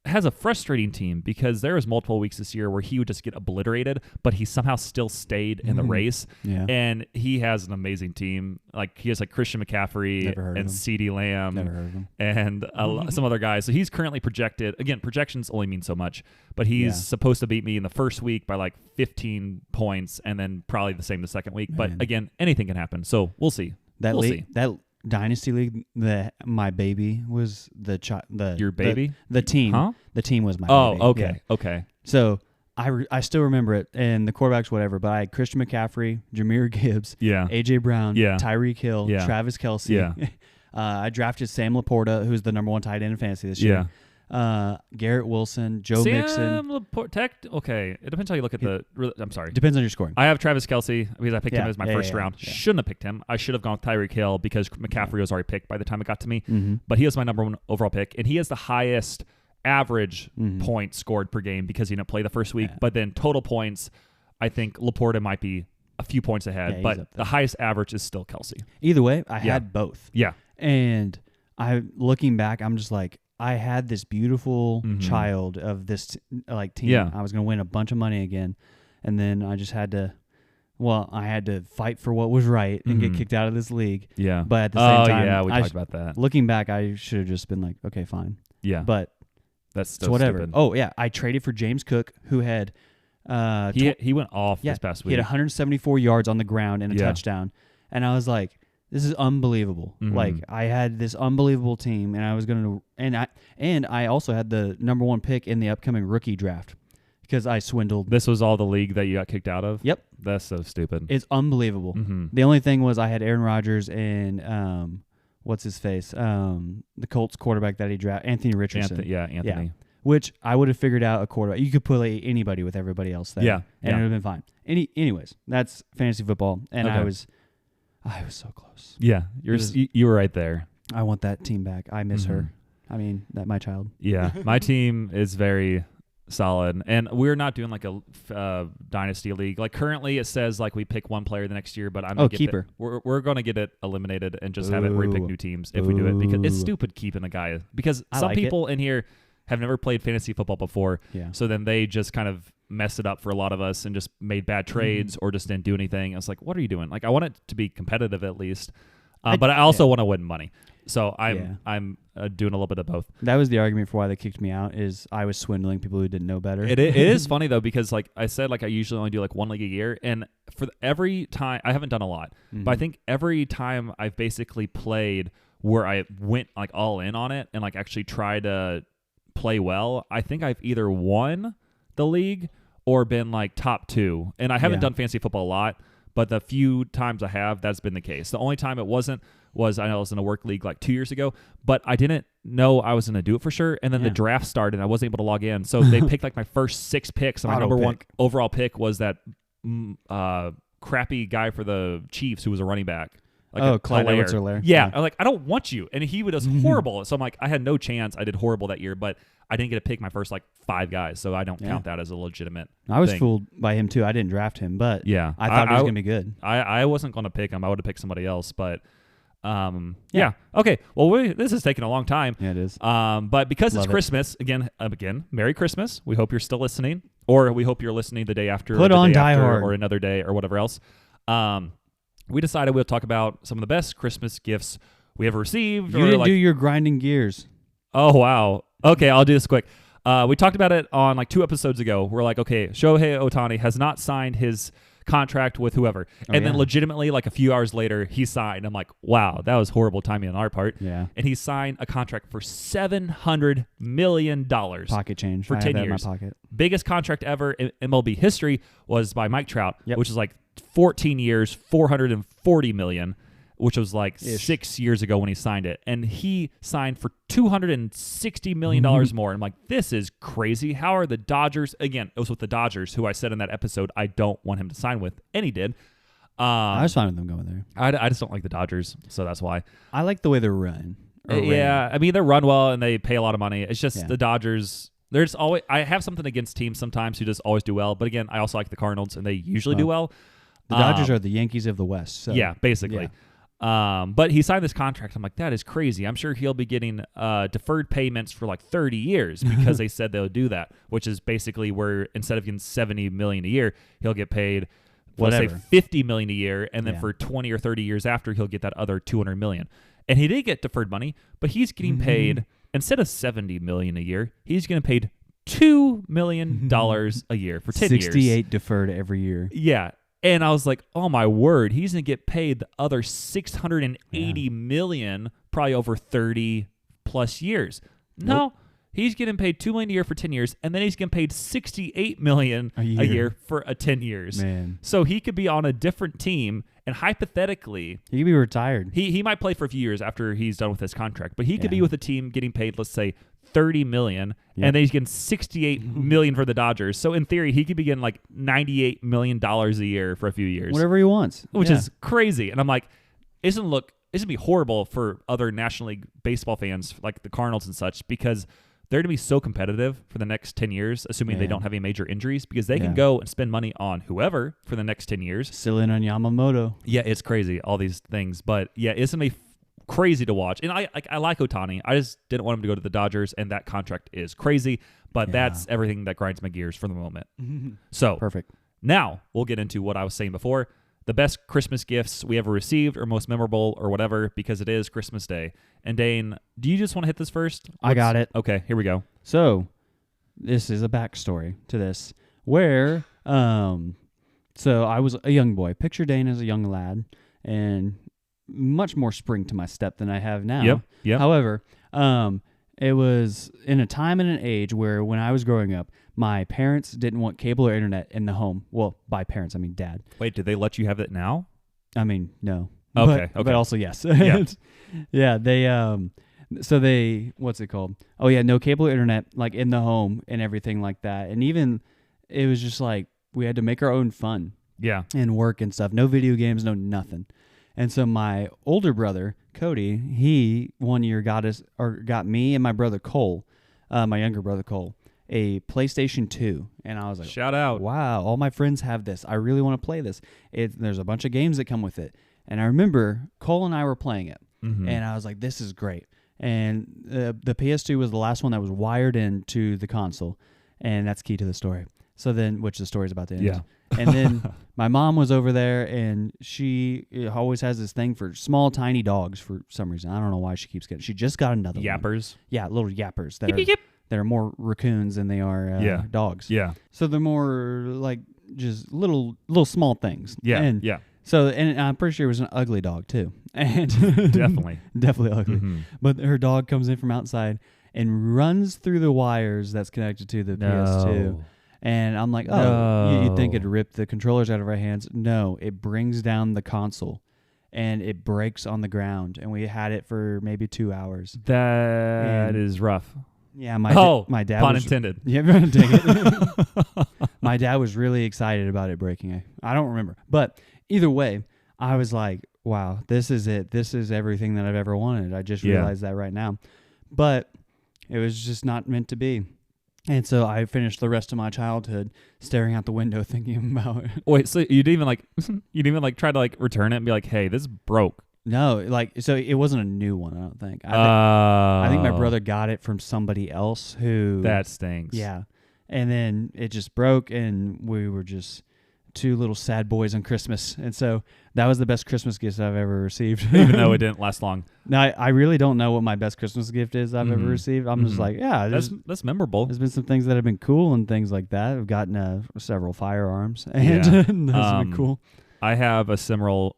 has a frustrating team because there was multiple weeks this year where he would just get obliterated, but he somehow still stayed in the race. Yeah. And he has an amazing team. Like he has like Christian McCaffrey and CeeDee Lamb and some other guys. So he's currently projected. Again, projections only mean so much, but he's supposed to beat me in the first week by like 15 points and then probably the same the second week. But again, anything can happen. So we'll see. That Dynasty League, my baby was your baby? The team. Huh? The team was my baby. Oh, okay. Yeah. Okay. So I still remember it, and the quarterbacks, whatever, but I had Christian McCaffrey, Jahmyr Gibbs, A.J. Brown, Tyreek Hill, Travis Kelce. I drafted Sam Laporta, who's the number 1 tight end in fantasy this year. Garrett Wilson, Joe Mixon. Okay, it depends how you look at I'm sorry. Depends on your scoring. I have Travis Kelce because I picked him as my first round. Yeah. Shouldn't have picked him. I should have gone with Tyreek Hill because McCaffrey was already picked by the time it got to me. But he was my number 1 overall pick, and he has the highest average points scored per game because he didn't play the first week. But then total points, I think Laporta might be a few points ahead, but the highest average is still Kelce. Either way, I had both. Yeah. And looking back, I'm just like, I had this beautiful child of this team. Yeah. I was going to win a bunch of money again. And then I just had to, I had to fight for what was right and get kicked out of this league. Yeah. But at the same time, yeah, we talked about that. Looking back, I should have just been like, okay, fine. Yeah. But that's still whatever. Stupid. Oh, yeah. I traded for James Cook, who had... he went off this past week. He had 174 yards on the ground and a touchdown. And I was like, this is unbelievable. Like, I had this unbelievable team, and I was going to... And I also had the number 1 pick in the upcoming rookie draft because I swindled. This was all the league that you got kicked out of? Yep. That's so stupid. It's unbelievable. The only thing was I had Aaron Rodgers and... what's his face? The Colts quarterback that he drafted, Anthony Richardson. Anthony. Yeah. Which I would have figured out a quarterback. You could play anybody with everybody else there. Yeah. And it would have been fine. Anyways, that's fantasy football. And I was so close. Yeah. You were right there. I want that team back. I miss her. I mean, my child. Yeah. My team is very solid. And we're not doing like a dynasty league. Like currently it says like we pick one player the next year, but I'm going to keeper. We're going to get it eliminated and just have it where we pick new teams if we do it, because it's stupid keeping a guy, because some people in here have never played fantasy football before. Yeah. So then they just kind of messed it up for a lot of us and just made bad trades or just didn't do anything. I was like, what are you doing? Like, I want it to be competitive at least. But I also want to win money. So I'm doing a little bit of both. That was the argument for why they kicked me out, is I was swindling people who didn't know better. It is funny though, because like I said, like I usually only do like 1 league a year, and for every time, I haven't done a lot, but I think every time I've basically played where I went like all in on it and like actually tried to play well, I think I've either won the league or been like top 2. And I haven't done fantasy football a lot, but the few times I have, that's been the case. The only time it wasn't was I know I was in a work league like 2 years ago, but I didn't know I was going to do it for sure. And then the draft started and I wasn't able to log in. So they picked like my first 6 picks, and my number 1 overall pick was that crappy guy for the Chiefs who was a running back. Like Clyde Edwards-Helaire. Yeah. I'm like, I don't want you. And he was horrible. So I'm like, I had no chance. I did horrible that year, but I didn't get to pick my first like 5 guys. So I don't count that as a legitimate I was thing. fooled by him too. I didn't draft him, but yeah, I thought he was going to be good. I wasn't going to pick him. I would have picked somebody else, but okay. Well, this is taking a long time. Yeah, it is. But because it's Christmas, again, Merry Christmas. We hope you're still listening, or we hope you're listening the day after, Put on Die Hard, or another day, or whatever else. We decided we'll talk about some of the best Christmas gifts we ever received. You didn't do your grinding gears. Oh, wow. Okay, I'll do this quick. We talked about it on like 2 episodes ago. We're like, okay, Shohei Ohtani has not signed his contract with whoever. And then legitimately, like a few hours later, he signed. I'm like, wow, that was horrible timing on our part. Yeah. And he signed a contract for $700 million. Pocket change. For 10 years. In my pocket. Biggest contract ever in MLB history was by Mike Trout, which is like 14 years, $440 million, which was like 6 years ago when he signed it. And he signed for $260 million more. And I'm like, this is crazy. How are the Dodgers? Again, it was with the Dodgers, who I said in that episode I don't want him to sign with. And he did. I was fine with them going there. I just don't like the Dodgers, so that's why. I like the way they're run. Yeah, I mean, they run well and they pay a lot of money. It's just the Dodgers... There's always, I have something against teams sometimes who just always do well. But again, I also like the Cardinals, and they usually do well. The Dodgers are the Yankees of the West. So. Yeah, basically. Yeah. But he signed this contract. I'm like, that is crazy. I'm sure he'll be getting deferred payments for like 30 years because they said they'll do that, which is basically where instead of getting $70 million a year, he'll get paid, let's say $50 million a year, and then for 20 or 30 years after, he'll get that other $200 million. And he did get deferred money, but he's getting paid instead of $70 million a year, he's getting paid $2 million a year for 10 years. 68 deferred every year. Yeah. And I was like, oh my word, he's going to get paid the other $680 million probably over 30 plus years. No, He's getting paid $2 million a year for 10 years, and then he's getting paid $68 million a year for 10 years. Man. So he could be on a different team, and hypothetically, he could be retired. He might play for a few years after he's done with his contract, but he could be with a team getting paid, let's say, $30 million, and then he's getting $68 million for the Dodgers. So in theory, he could be getting like $98 million a year for a few years, whatever he wants, which is crazy. And I'm like, isn't it be horrible for other National League baseball fans like the Cardinals and such, because they're going to be so competitive for the next 10 years, assuming they don't have any major injuries, because they can go and spend money on whoever for the next 10 years. Selling on Yamamoto. Yeah, it's crazy, all these things. But yeah, it's going to be crazy to watch. And I like Ohtani. I just didn't want him to go to the Dodgers, and that contract is crazy. But that's everything that grinds my gears for the moment. So perfect. Now we'll get into what I was saying before. The best Christmas gifts we ever received, or most memorable, or whatever, because it is Christmas Day. And Dane, do you just want to hit this first? I got it. Okay, here we go. So, this is a backstory to this, where, so I was a young boy. Picture Dane as a young lad, and much more spring to my step than I have now. Yep. However, it was in a time and an age where when I was growing up, my parents didn't want cable or internet in the home. Well, by parents, I mean dad. Wait, did they let you have it now? I mean, no. Okay. But also yes. Yeah. Yeah, so they, what's it called? Oh yeah, no cable or internet like in the home and everything like that. And even it was just like we had to make our own fun. Yeah. And work and stuff. No video games, no nothing. And so my older brother, Cody, he one year got me and my brother Cole, my younger brother Cole, a PlayStation 2. And I was like, shout out. Wow, all my friends have this. I really want to play this. There's a bunch of games that come with it. And I remember Cole and I were playing it. And I was like, this is great. And the PS2 was the last one that was wired into the console. And that's key to the story. So then, which the story's about to end. Yeah. And then my mom was over there, and she always has this thing for small, tiny dogs for some reason. I don't know why she keeps getting. She just got another yappers. One. Yeah, little yappers that are more raccoons than they are dogs. Yeah. So they're more like just little small things. Yeah. And so, and I'm pretty sure it was an ugly dog too. And definitely ugly. But her dog comes in from outside and runs through the wires that's connected to the PS2. And I'm like, you'd think it'd rip the controllers out of our hands. No, it brings down the console, and it breaks on the ground. And we had it for maybe 2 hours. That is rough. Yeah, my dad. Pun intended. Yeah, take it. My dad was really excited about it breaking. I don't remember, but either way, I was like, wow, this is it. This is everything that I've ever wanted. I just realized that right now, but it was just not meant to be. And so I finished the rest of my childhood staring out the window thinking about it. Wait, so you didn't even try to return it and be like, hey, this broke? No, so it wasn't a new one, I don't think. I think my brother got it from somebody else who... That stinks. Yeah. And then it just broke, and we were just two little sad boys on Christmas. And so that was the best Christmas gift I've ever received. Even though it didn't last long. No, I really don't know what my best Christmas gift is I've ever received. I'm just like, that's memorable. There's been some things that have been cool and things like that. I've gotten several firearms, and those have been cool. I have a similar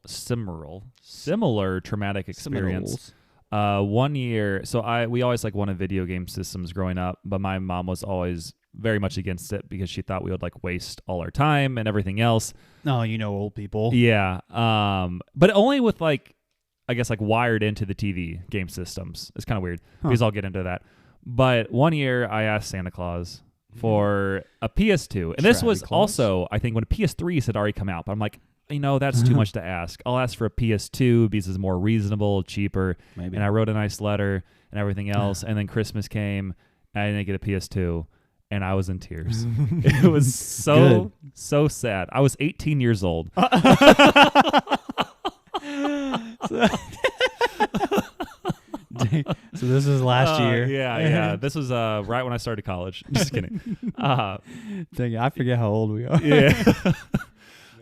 traumatic experience. 1 year, so we always wanted video game systems growing up, but my mom was always very much against it because she thought we would waste all our time and everything else. Oh, old people. Yeah. But only with I guess wired into the TV game systems. It's kind of weird because I'll get into that. But 1 year I asked Santa Claus for a PS2. And this was also, I think, when PS3s had already come out. But I'm like, that's too much to ask. I'll ask for a PS2 because it's more reasonable, cheaper. Maybe. And I wrote a nice letter and everything else. And then Christmas came and I didn't get a PS2. And I was in tears. It was so sad. I was 18 years old. So this was last year. Yeah. This was right when I started college. Just kidding. Dang it, I forget how old we are. Yeah.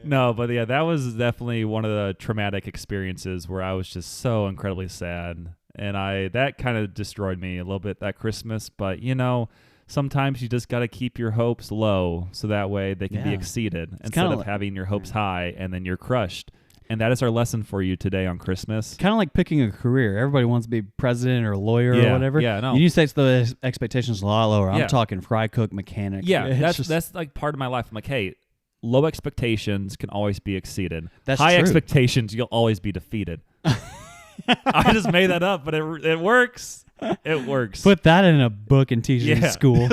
No, but yeah, that was definitely one of the traumatic experiences where I was just so incredibly sad. And that kind of destroyed me a little bit that Christmas. But, sometimes you just got to keep your hopes low so that way they can be exceeded instead of having your hopes high and then you're crushed. And that is our lesson for you today on Christmas. Kind of like picking a career. Everybody wants to be president or lawyer or whatever. Yeah, no. You need to set the expectations a lot lower. I'm talking fry cook mechanic. Yeah, that's like part of my life. I'm like, hey, low expectations can always be exceeded. That's High true. expectations, you'll always be defeated. I just made that up, but it works. It works. Put that in a book and teach it in school.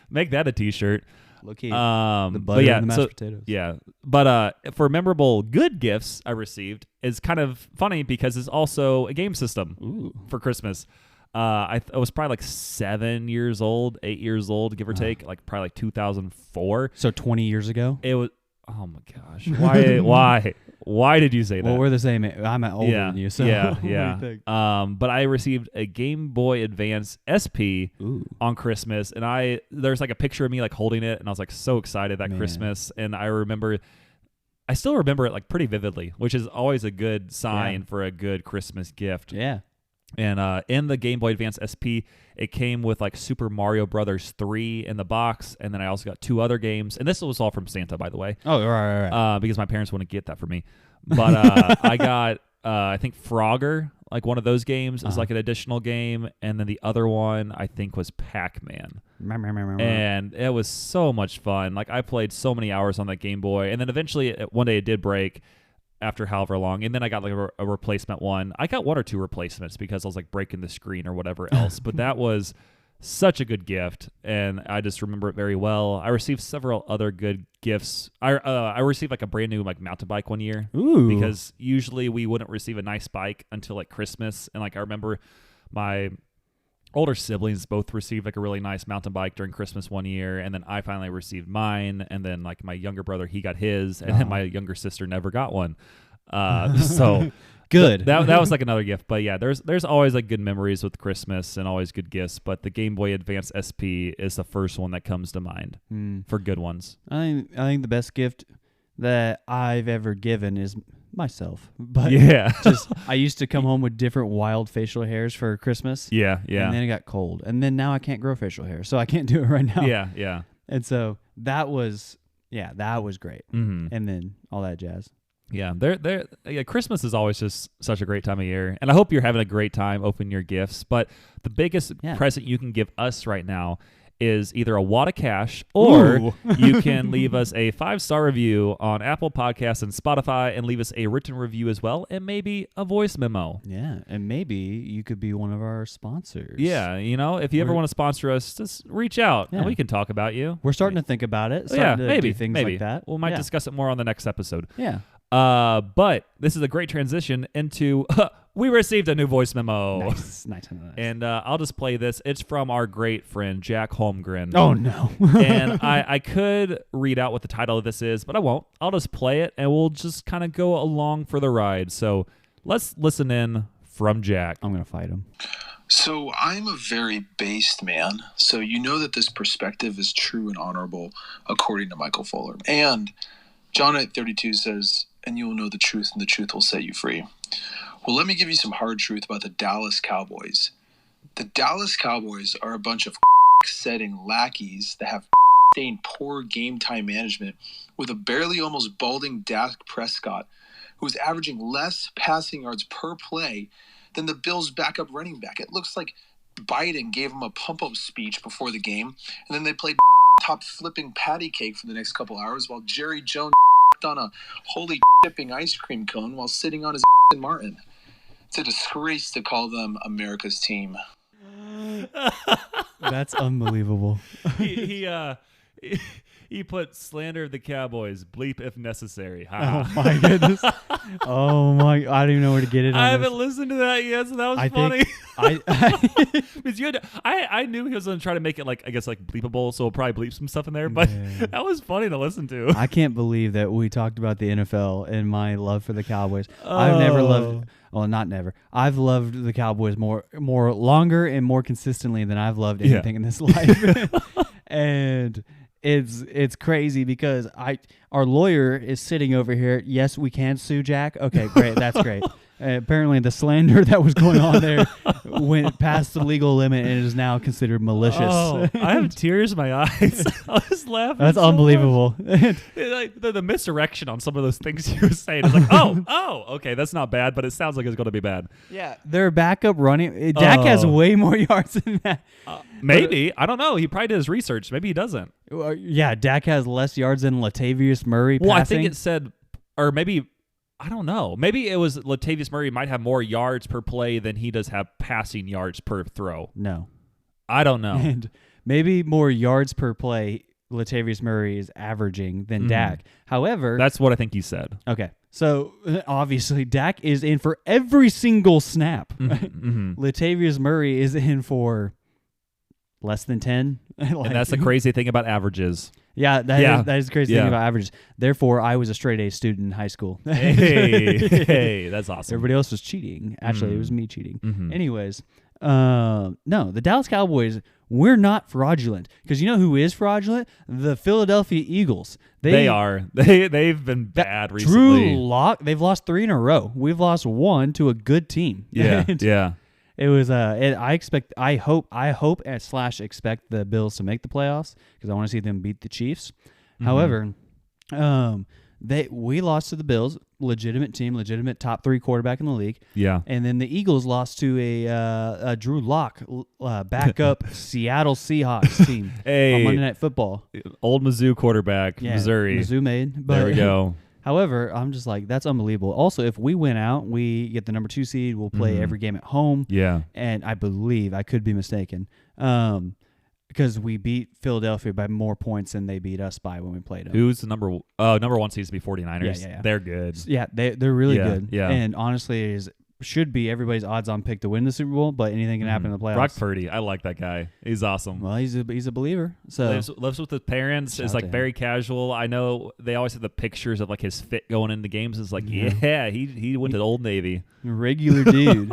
Make that a T-shirt. Look here. The butter and the mashed potatoes. Yeah. But for memorable good gifts I received is kind of funny because it's also a game system for Christmas. I was probably like 8 years old, give or take, like probably like 2004. So 20 years ago? It was. Oh my gosh! Why did you say that? Well, we're the same. I'm older than you, so yeah. But I received a Game Boy Advance SP on Christmas, and there's like a picture of me like holding it, and I was like so excited that Christmas, and I still remember it like pretty vividly, which is always a good sign for a good Christmas gift. Yeah. And in the Game Boy Advance SP, it came with like Super Mario Brothers 3 in the box, and then I also got 2 other games. And this was all from Santa, by the way. Oh, right. Because my parents wouldn't get that for me. But I got, I think Frogger, like one of those games is like an additional game. And then the other one, I think, was Pac-Man. And it was so much fun. Like, I played so many hours on that Game Boy. And then eventually, one day it did break. After however long, and then I got like a replacement one. I got 1 or 2 replacements because I was like breaking the screen or whatever else. But that was such a good gift, and I just remember it very well. I received several other good gifts. I received like a brand new like mountain bike one year because usually we wouldn't receive a nice bike until like Christmas, and like I remember my older siblings both received like a really nice mountain bike during Christmas one year, and then I finally received mine, and then like my younger brother, he got his, and then my younger sister never got one. So good. That was like another gift. But yeah, there's always like good memories with Christmas and always good gifts, but the Game Boy Advance SP is the first one that comes to mind for good ones. I think the best gift that I've ever given is myself. But I used to come home with different wild facial hairs for Christmas. Yeah. And then it got cold. And then now I can't grow facial hair, so I can't do it right now. Yeah. And so that was great. Mm-hmm. And then all that jazz. Yeah, Christmas is always just such a great time of year. And I hope you're having a great time opening your gifts. But the biggest present you can give us right now is either a wad of cash, or you can leave us a 5-star review on Apple Podcasts and Spotify, and leave us a written review as well, and maybe a voice memo. Yeah, and maybe you could be one of our sponsors. Yeah, if you ever want to sponsor us, just reach out, and we can talk about you. We're starting to think about it. Maybe do things like that. We might discuss it more on the next episode. Yeah. But this is a great transition into we received a new voice memo. Nice. And I'll just play this. It's from our great friend Jack Holmgren. Oh no. And I could read out what the title of this is, but I won't. I'll just play it, and we'll just kind of go along for the ride. So let's listen in from Jack. I'm gonna fight him. So I'm a very based man, so you know that this perspective is true and honorable according to Michael Fuller. And John 8:32 says, and you will know the truth, and the truth will set you free. Well, let me give you some hard truth about the Dallas Cowboys. The Dallas Cowboys are a bunch of setting lackeys that have poor game time management with a barely almost balding Dak Prescott, who is averaging less passing yards per play than the Bills' backup running back. It looks like Biden gave him a pump-up speech before the game, and then they played top flipping patty cake for the next couple hours while Jerry Jones on a holy shipping ice cream cone while sitting on his Martin. It's a disgrace to call them America's team. That's unbelievable. He put slander of the Cowboys, bleep if necessary. Oh my goodness. Oh my, I don't even know where to get it. I haven't listened to that yet, so that was funny. Because I knew he was going to try to make it like, I guess, like bleepable, so we'll probably bleep some stuff in there, but that was funny to listen to. I can't believe that we talked about the NFL and my love for the Cowboys. I've never loved, well, not never. I've loved the Cowboys more longer and more consistently than I've loved anything in this life. And it's crazy because our lawyer is sitting over here. Yes, we can sue Jack. Okay, great. That's great. Apparently, the slander that was going on there went past the legal limit and is now considered malicious. Oh, I have tears in my eyes. I was laughing. That's so unbelievable. Like the misdirection on some of those things you were saying. It's like, okay, that's not bad, but it sounds like it's going to be bad. Yeah, their backup running. Dak has way more yards than that. Maybe. I don't know. He probably did his research. Maybe he doesn't. Yeah, Dak has less yards than Latavius Murray passing. Well, I think it said, or maybe, I don't know. Maybe it was Latavius Murray might have more yards per play than he does have passing yards per throw. No. I don't know. And maybe more yards per play Latavius Murray is averaging than Dak. However, that's what I think you said. Okay. So, obviously, Dak is in for every single snap. Latavius Murray is in for less than 10. And that's the crazy thing about averages. Yeah, that is the crazy thing about averages. Therefore, I was a straight A student in high school. Hey, that's awesome. Everybody else was cheating. Actually, it was me cheating. Anyways, no, the Dallas Cowboys, we're not fraudulent. Because you know who is fraudulent? The Philadelphia Eagles. They are. They've been bad recently. They've lost 3 in a row. We've lost 1 to a good team. Yeah, yeah. It was. I hope / expect the Bills to make the playoffs because I want to see them beat the Chiefs. However, we lost to the Bills, legitimate team, legitimate top 3 quarterback in the league. Yeah, and then the Eagles lost to a Drew Lock backup Seattle Seahawks team on Monday Night Football. Old Mizzou quarterback, Missouri. Mizzou made. There we go. However, I'm just like, that's unbelievable. Also, if we win out, we get the number 2 seed. We'll play every game at home. Yeah. And I believe, I could be mistaken, because we beat Philadelphia by more points than they beat us by when we played them. Who's the number 1 seed to be 49ers? Yeah. They're good. Yeah, they're really good. Yeah. And honestly, it should be everybody's odds-on pick to win the Super Bowl, but anything can happen in the playoffs. Brock Purdy, I like that guy. He's awesome. Well, he's a believer. So lives with his parents. Is like very casual. I know they always have the pictures of like his fit going into games. It's like, he went to Old Navy. Regular dude.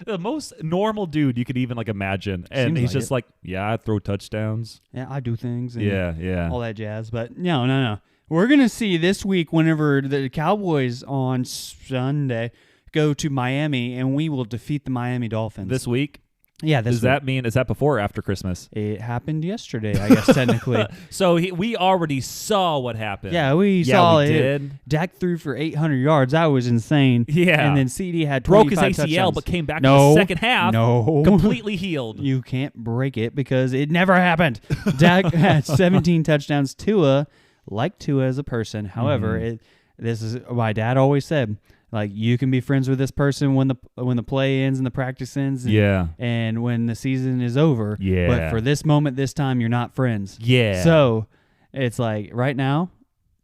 The most normal dude you could even like imagine, and Seems he's like just like, I throw touchdowns. Yeah, I do things. And yeah, all that jazz. But no. We're gonna see this week whenever the Cowboys on Sunday go to Miami, and we will defeat the Miami Dolphins. This week? Yeah, Does that mean, is that before or after Christmas? It happened yesterday, I guess, technically. So we already saw what happened. Yeah, we saw we it. Did. Dak threw for 800 yards. That was insane. Yeah. And then CD had broke 25 his ACL, touchdowns. but came back in the second half. Completely healed. You can't break it because it never happened. Dak had 17 touchdowns. Tua, like Tua as a person. However, this is my dad always said, like, you can be friends with this person when the play ends and the practice ends, and when the season is over. Yeah. But for this moment, this time, you're not friends. Yeah. So it's like right now,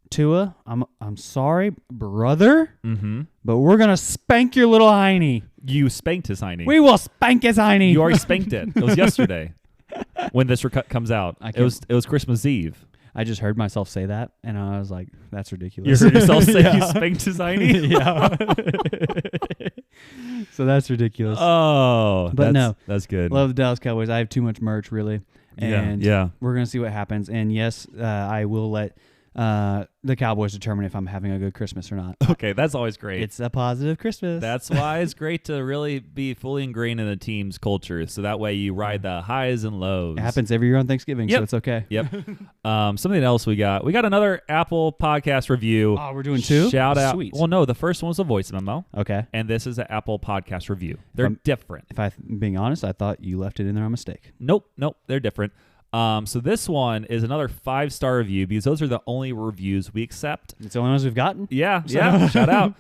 Tua, I'm sorry, brother, but we're gonna spank your little hiney. You spanked his hiney. We will spank his hiney. You already spanked it. It was yesterday when this comes out. It was Christmas Eve. I just heard myself say that, and I was like, that's ridiculous. You heard yourself say you spanked his hiney? Yeah. So that's ridiculous. Oh, but that's good. Love the Dallas Cowboys. I have too much merch, really. And we're going to see what happens. And yes, I will let the Cowboys determine if I'm having a good Christmas or not. Okay, that's always great. It's a positive Christmas. That's why it's great to really be fully ingrained in a team's culture, so that way you ride the highs and lows. It happens every year on Thanksgiving, so it's okay. Yep. Something else we got another Apple Podcast review. Oh, we're doing 2? Shout out. Sweet. Well, no, the first one was a voice memo. Okay. And this is an Apple Podcast review. They're different. If I'm being honest, I thought you left it in there on mistake. Nope, they're different. So this one is another 5-star review because those are the only reviews we accept. It's the only ones we've gotten? Yeah. Shout out.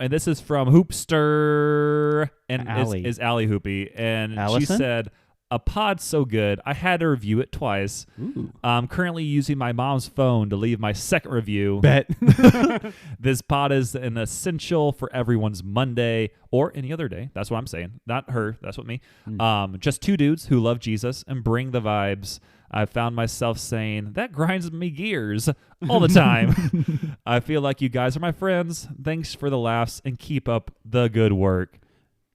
And this is from Hoopster and Allie. is Allie Hoopy. And Allison? She said, a pod's so good, I had to review it twice. Ooh. I'm currently using my mom's phone to leave my second review. Bet. This pod is an essential for everyone's Monday or any other day. That's what I'm saying. Not her. That's what me. Just 2 dudes who love Jesus and bring the vibes. I found myself saying, that grinds me gears all the time. I feel like you guys are my friends. Thanks for the laughs and keep up the good work.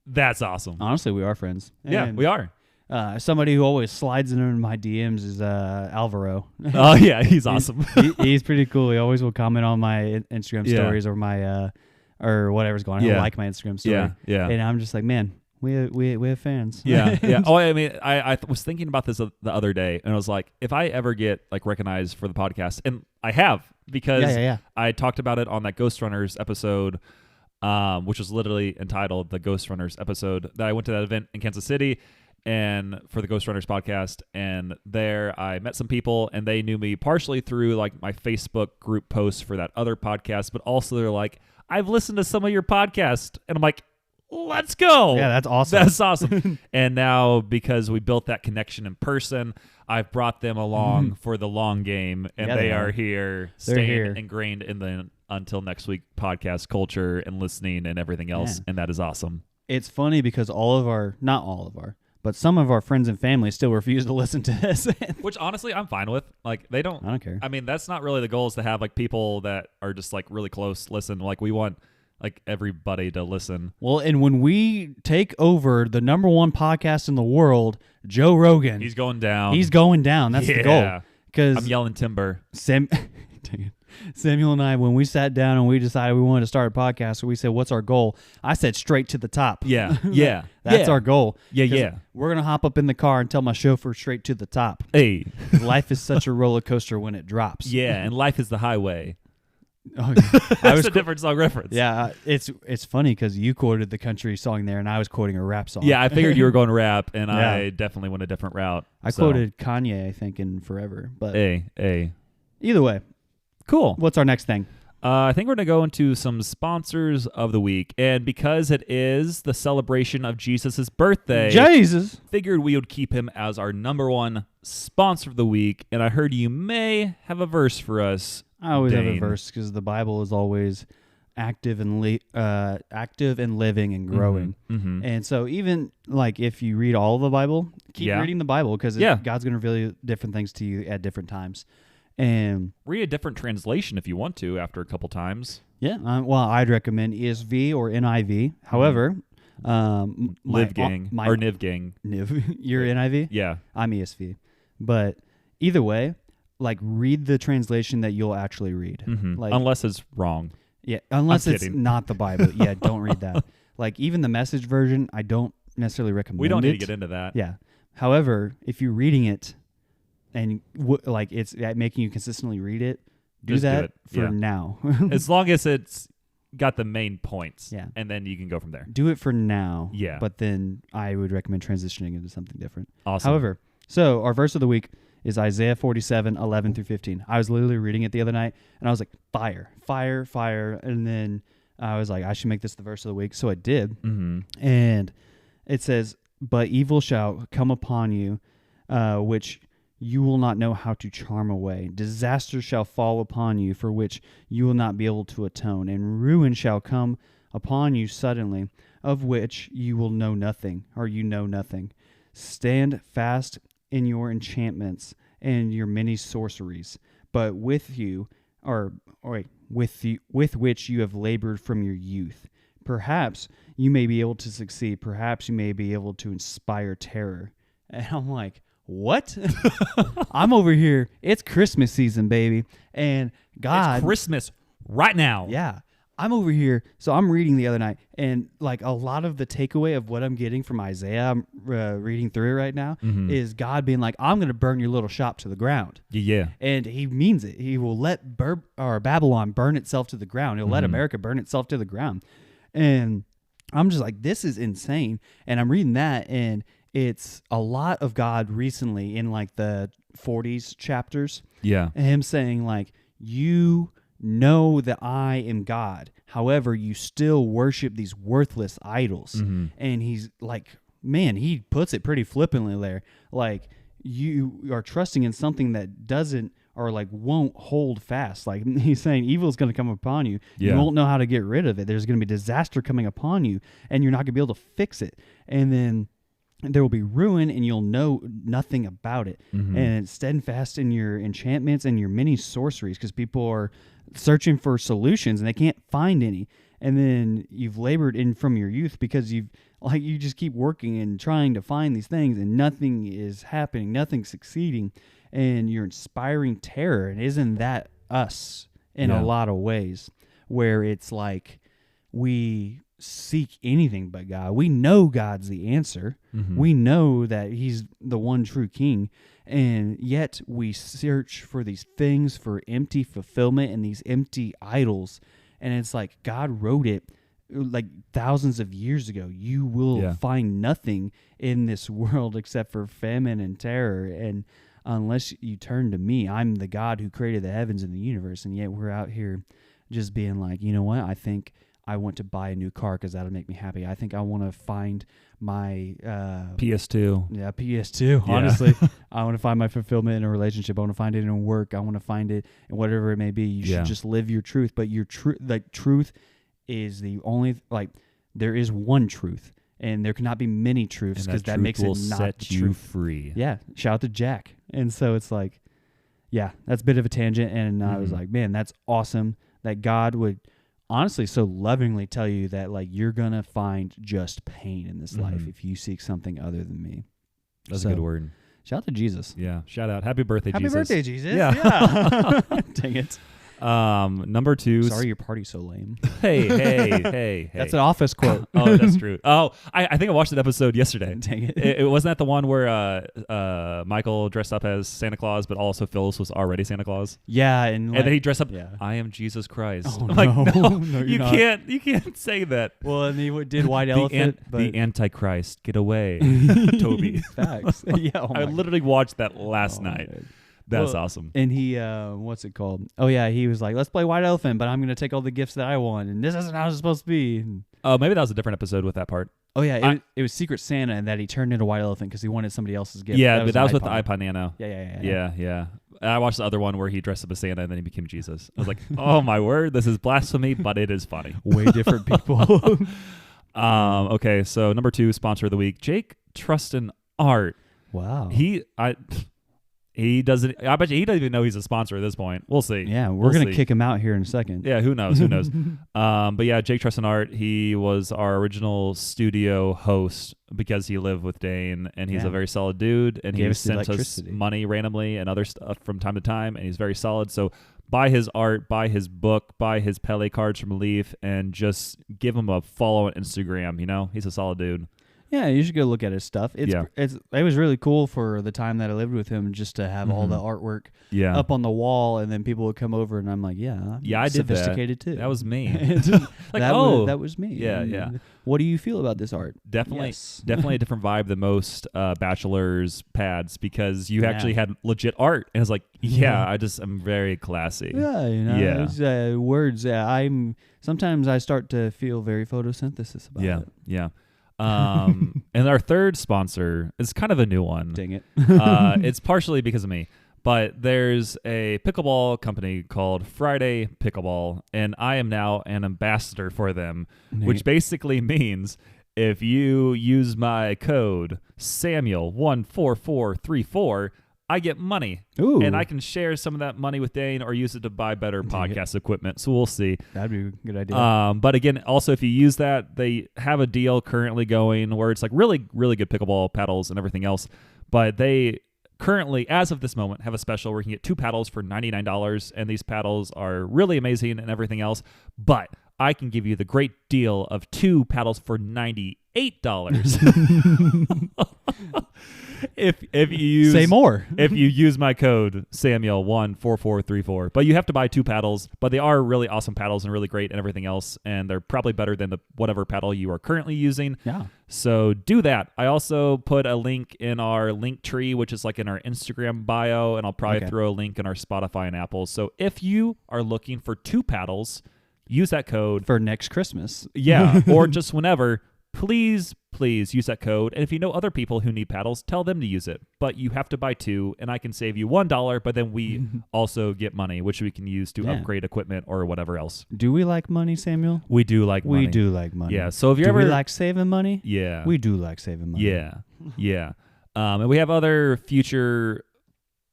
That's awesome. Honestly, we are friends. Yeah, we are. Somebody who always slides into my DMs is Alvaro. Oh, yeah, he's awesome. He's pretty cool. He always will comment on my Instagram stories or my or whatever's going on. He'll like my Instagram story. Yeah. And I'm just like, man, we have fans. Yeah. Oh, I mean, I was thinking about this the other day, and I was like, if I ever get like recognized for the podcast, and I have, because I talked about it on that Ghost Runners episode, which was literally entitled the Ghost Runners episode, that I went to that event in Kansas City and for the Ghost Runners podcast, and there I met some people, and they knew me partially through like my Facebook group posts for that other podcast, but also they're like, I've listened to some of your podcast, and I'm like, let's go. Yeah, that's awesome. That's awesome. And now, because we built that connection in person, I've brought them along for the long game, and they are here, staying ingrained in the Until Next Week podcast culture and listening and everything else, and that is awesome. It's funny because not all of our, but some of our friends and family still refuse to listen to this. Which, honestly, I'm fine with. Like, I don't care. I mean, that's not really the goal, is to have like people that are just like really close listen. Like, we want like everybody to listen. Well, and when we take over the number one podcast in the world, Joe Rogan, he's going down. That's the goal. Because I'm yelling timber. Samuel and I, when we sat down and we decided we wanted to start a podcast, we said, what's our goal? I said straight to the top. Yeah. That's our goal. Yeah. We're going to hop up in the car and tell my chauffeur straight to the top. Hey. Life is such a roller coaster when it drops. Yeah, and life is the highway. Oh, yeah. That's a different song reference. Yeah, it's funny because you quoted the country song there, and I was quoting a rap song. Yeah, I figured you were going rap, and I definitely went a different route. I quoted Kanye, I think, in Forever. But either way. Cool. What's our next thing? I think we're going to go into some sponsors of the week. And because it is the celebration of Jesus' birthday, figured we would keep him as our number one sponsor of the week. And I heard you may have a verse for us. I always Dane. have a verse because the Bible is always active and living and growing. Mm-hmm. And so even like if you read all of the Bible, keep reading the Bible because God's going to reveal different things to you at different times. And read a different translation if you want to after a couple times. Yeah, well, I'd recommend ESV or NIV. However, Liv Gang or Niv Gang. Niv, you're NIV? Yeah, I'm ESV. But either way, like read the translation that you'll actually read. Mm-hmm. Like, unless it's wrong. Yeah, unless it's not the Bible. Yeah, don't read that. Like even the Message version, I don't necessarily recommend. We don't need to get into that. Yeah. However, if you're reading it and like it's making you consistently read it, do that for now. As long as it's got the main points. Yeah. And then you can go from there. Do it for now. Yeah. But then I would recommend transitioning into something different. Awesome. However, so our verse of the week is Isaiah 47:11-15. I was literally reading it the other night, and I was like, fire, fire, fire. And then I was like, I should make this the verse of the week. So I did. Mm-hmm. And it says, but evil shall come upon you, which you will not know how to charm away. Disaster shall fall upon you, for which you will not be able to atone. And ruin shall come upon you suddenly, of which you will know nothing, or you know nothing. Stand fast in your enchantments and your many sorceries, but with which you have labored from your youth. Perhaps you may be able to succeed. Perhaps you may be able to inspire terror. And I'm like, what? I'm over here. It's Christmas season, baby. And God. It's Christmas right now. Yeah. I'm over here. So I'm reading the other night. And like a lot of the takeaway of what I'm getting from Isaiah, I'm reading through it right now, is God being like, I'm going to burn your little shop to the ground. Yeah. And he means it. He will let Babylon burn itself to the ground. He'll let America burn itself to the ground. And I'm just like, this is insane. And I'm reading that, and it's a lot of God recently in like the 40s chapters. Yeah. And him saying like, you know that I am God. However, you still worship these worthless idols. Mm-hmm. And he's like, man, he puts it pretty flippantly there. Like, you are trusting in something that doesn't or like won't hold fast. Like he's saying evil is going to come upon you. Yeah. You won't know how to get rid of it. There's going to be disaster coming upon you, and you're not going to be able to fix it. And then there will be ruin, and you'll know nothing about it. Mm-hmm. And steadfast in your enchantments and your many sorceries, because people are searching for solutions and they can't find any. And then you've labored in from your youth because you just keep working and trying to find these things, and nothing is happening, nothing's succeeding, and you're inspiring terror. And isn't that us in a lot of ways, where it's like we seek anything but God. We know God's the answer. Mm-hmm. We know that he's the one true king, and yet we search for these things for empty fulfillment and these empty idols. And it's like God wrote it like thousands of years ago. You will find nothing in this world except for famine and terror, and unless you turn to me, I'm the God who created the heavens and the universe. And yet we're out here just being like, you know what, I think I want to buy a new car because that'll make me happy. I think I want to find my PS2. Yeah, PS2. Honestly, I want to find my fulfillment in a relationship. I want to find it in work. I want to find it in whatever it may be. You should just live your truth. But your truth is the only, like, there is one truth, and there cannot be many truths, because that makes it not set the you truth. free. Yeah, shout out to Jack. And so it's like, yeah, that's a bit of a tangent. And I was like, man, that's awesome that God would honestly so lovingly tell you that, like, you're gonna find just pain in this life if you seek something other than me. That's a good word. Shout out to Jesus. Yeah, shout out. Happy birthday, Jesus. Happy birthday, Jesus. Yeah. Dang it. Number 2. Sorry your party's so lame. Hey. That's an Office quote. Oh, that's true. Oh, I think I watched that episode yesterday. Dang it. It wasn't that the one where Michael dressed up as Santa Claus, but also Phyllis was already Santa Claus. Yeah, and then he dressed up. I am Jesus Christ. Oh, I'm like, no, you can't say that. Well, and he did White Elephant. The Antichrist, get away, Toby. Facts. Yeah. I literally watched that last night. Man. That's awesome. And he, what's it called? Oh, yeah, he was like, let's play White Elephant, but I'm going to take all the gifts that I want, and this isn't how it's supposed to be. Oh, maybe that was a different episode with that part. Oh, yeah, it was Secret Santa, and that he turned into White Elephant because he wanted somebody else's gift. Yeah, but that was with the iPod Nano. Yeah. And I watched the other one where he dressed up as Santa and then he became Jesus. I was like, oh, my word, this is blasphemy, but it is funny. Way different people. Okay, so number 2, sponsor of the week, Jake Trustin Art. Wow. He doesn't. I bet you he doesn't even know he's a sponsor at this point. We'll see. Yeah, we're gonna kick him out here in a second. Yeah, who knows? Who knows? But yeah, Jake Trustin Art. He was our original studio host because he lived with Dane, and he's a very solid dude. And he sent us money randomly and other stuff from time to time, and he's very solid. So buy his art, buy his book, buy his Pele cards from Leaf, and just give him a follow on Instagram. You know, he's a solid dude. Yeah, you should go look at his stuff. It was really cool for the time that I lived with him, just to have all the artwork up on the wall, and then people would come over, and I'm like, I'm I did sophisticated too. That was me. That was me. Yeah. What do you feel about this art? Definitely a different vibe than most bachelor's pads, because you actually had legit art, and it's like, I'm very classy. Yeah, it's, words. Sometimes I start to feel very photosynthesis about it. Yeah. And our third sponsor is kind of a new one. Dang it. It's partially because of me, but there's a pickleball company called Friday Pickleball, and I am now an ambassador for them, which basically means if you use my code Samuel14434, I get money. Ooh. And I can share some of that money with Dane or use it to buy better podcast equipment. So we'll see. That'd be a good idea. But again, also if you use that, they have a deal currently going where it's like really, really good pickleball paddles and everything else. But they currently, as of this moment, have a special where you can get 2 paddles for $99. And these paddles are really amazing and everything else. But I can give you the great deal of 2 paddles for $98. If you use, say more. If you use my code Samuel14434, but you have to buy 2 paddles, but they are really awesome paddles and really great and everything else, and they're probably better than the whatever paddle you are currently using. Yeah. So do that. I also put a link in our link tree, which is like in our Instagram bio, and I'll probably throw a link in our Spotify and Apple. So if you are looking for 2 paddles, use that code for next Christmas. Yeah, or just whenever. Please use that code. And if you know other people who need paddles, tell them to use it. But you have to buy 2, and I can save you $1, but then we also get money, which we can use to upgrade equipment or whatever else. Do we like money, Samuel? We do like money. We do like money. Yeah. So if you do ever we like saving money? Yeah. We do like saving money. Yeah. And we have other future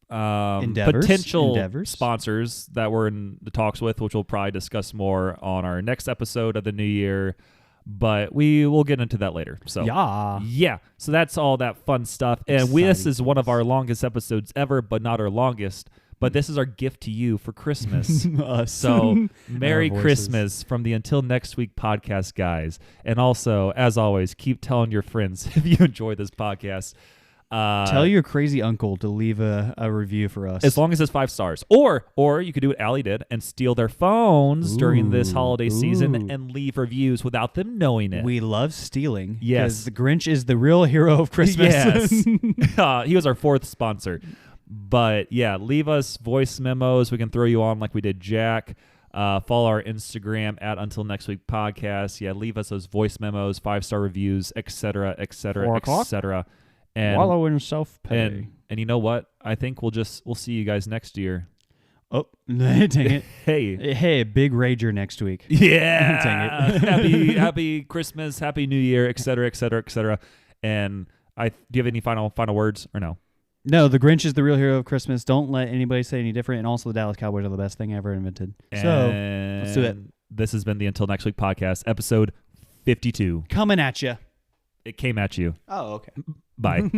potential sponsors that we're in the talks with, which we'll probably discuss more on our next episode of the new year. But we will get into that later. So yeah. So that's all that fun stuff. And this is one of our longest episodes ever, but not our longest. but this is our gift to you for Christmas. Us. So Merry Christmas from the Until Next Week podcast, guys. And also, as always, keep telling your friends if you enjoy this podcast. Tell your crazy uncle to leave a review for us. As long as it's 5 stars. Or you could do what Allie did and steal their phones during this holiday season and leave reviews without them knowing it. We love stealing. Yes. The Grinch is the real hero of Christmas. Yes. He was our 4th sponsor. But yeah, leave us voice memos. We can throw you on like we did Jack. Follow our Instagram at Until Next Week Podcast. Yeah, leave us those voice memos, 5-star reviews, etc., etc., etc. And wallow in self-pity. And you know what? I think we'll see you guys next year. Oh, dang it. Hey, big rager next week. Yeah. Dang it. happy Christmas, happy New Year, etc., etc., etc. And do you have any final words or no? No, the Grinch is the real hero of Christmas. Don't let anybody say any different. And also the Dallas Cowboys are the best thing ever invented. So let's do it. This has been the Until Next Week podcast, episode 52. Coming at you. It came at you. Oh, okay. Bye.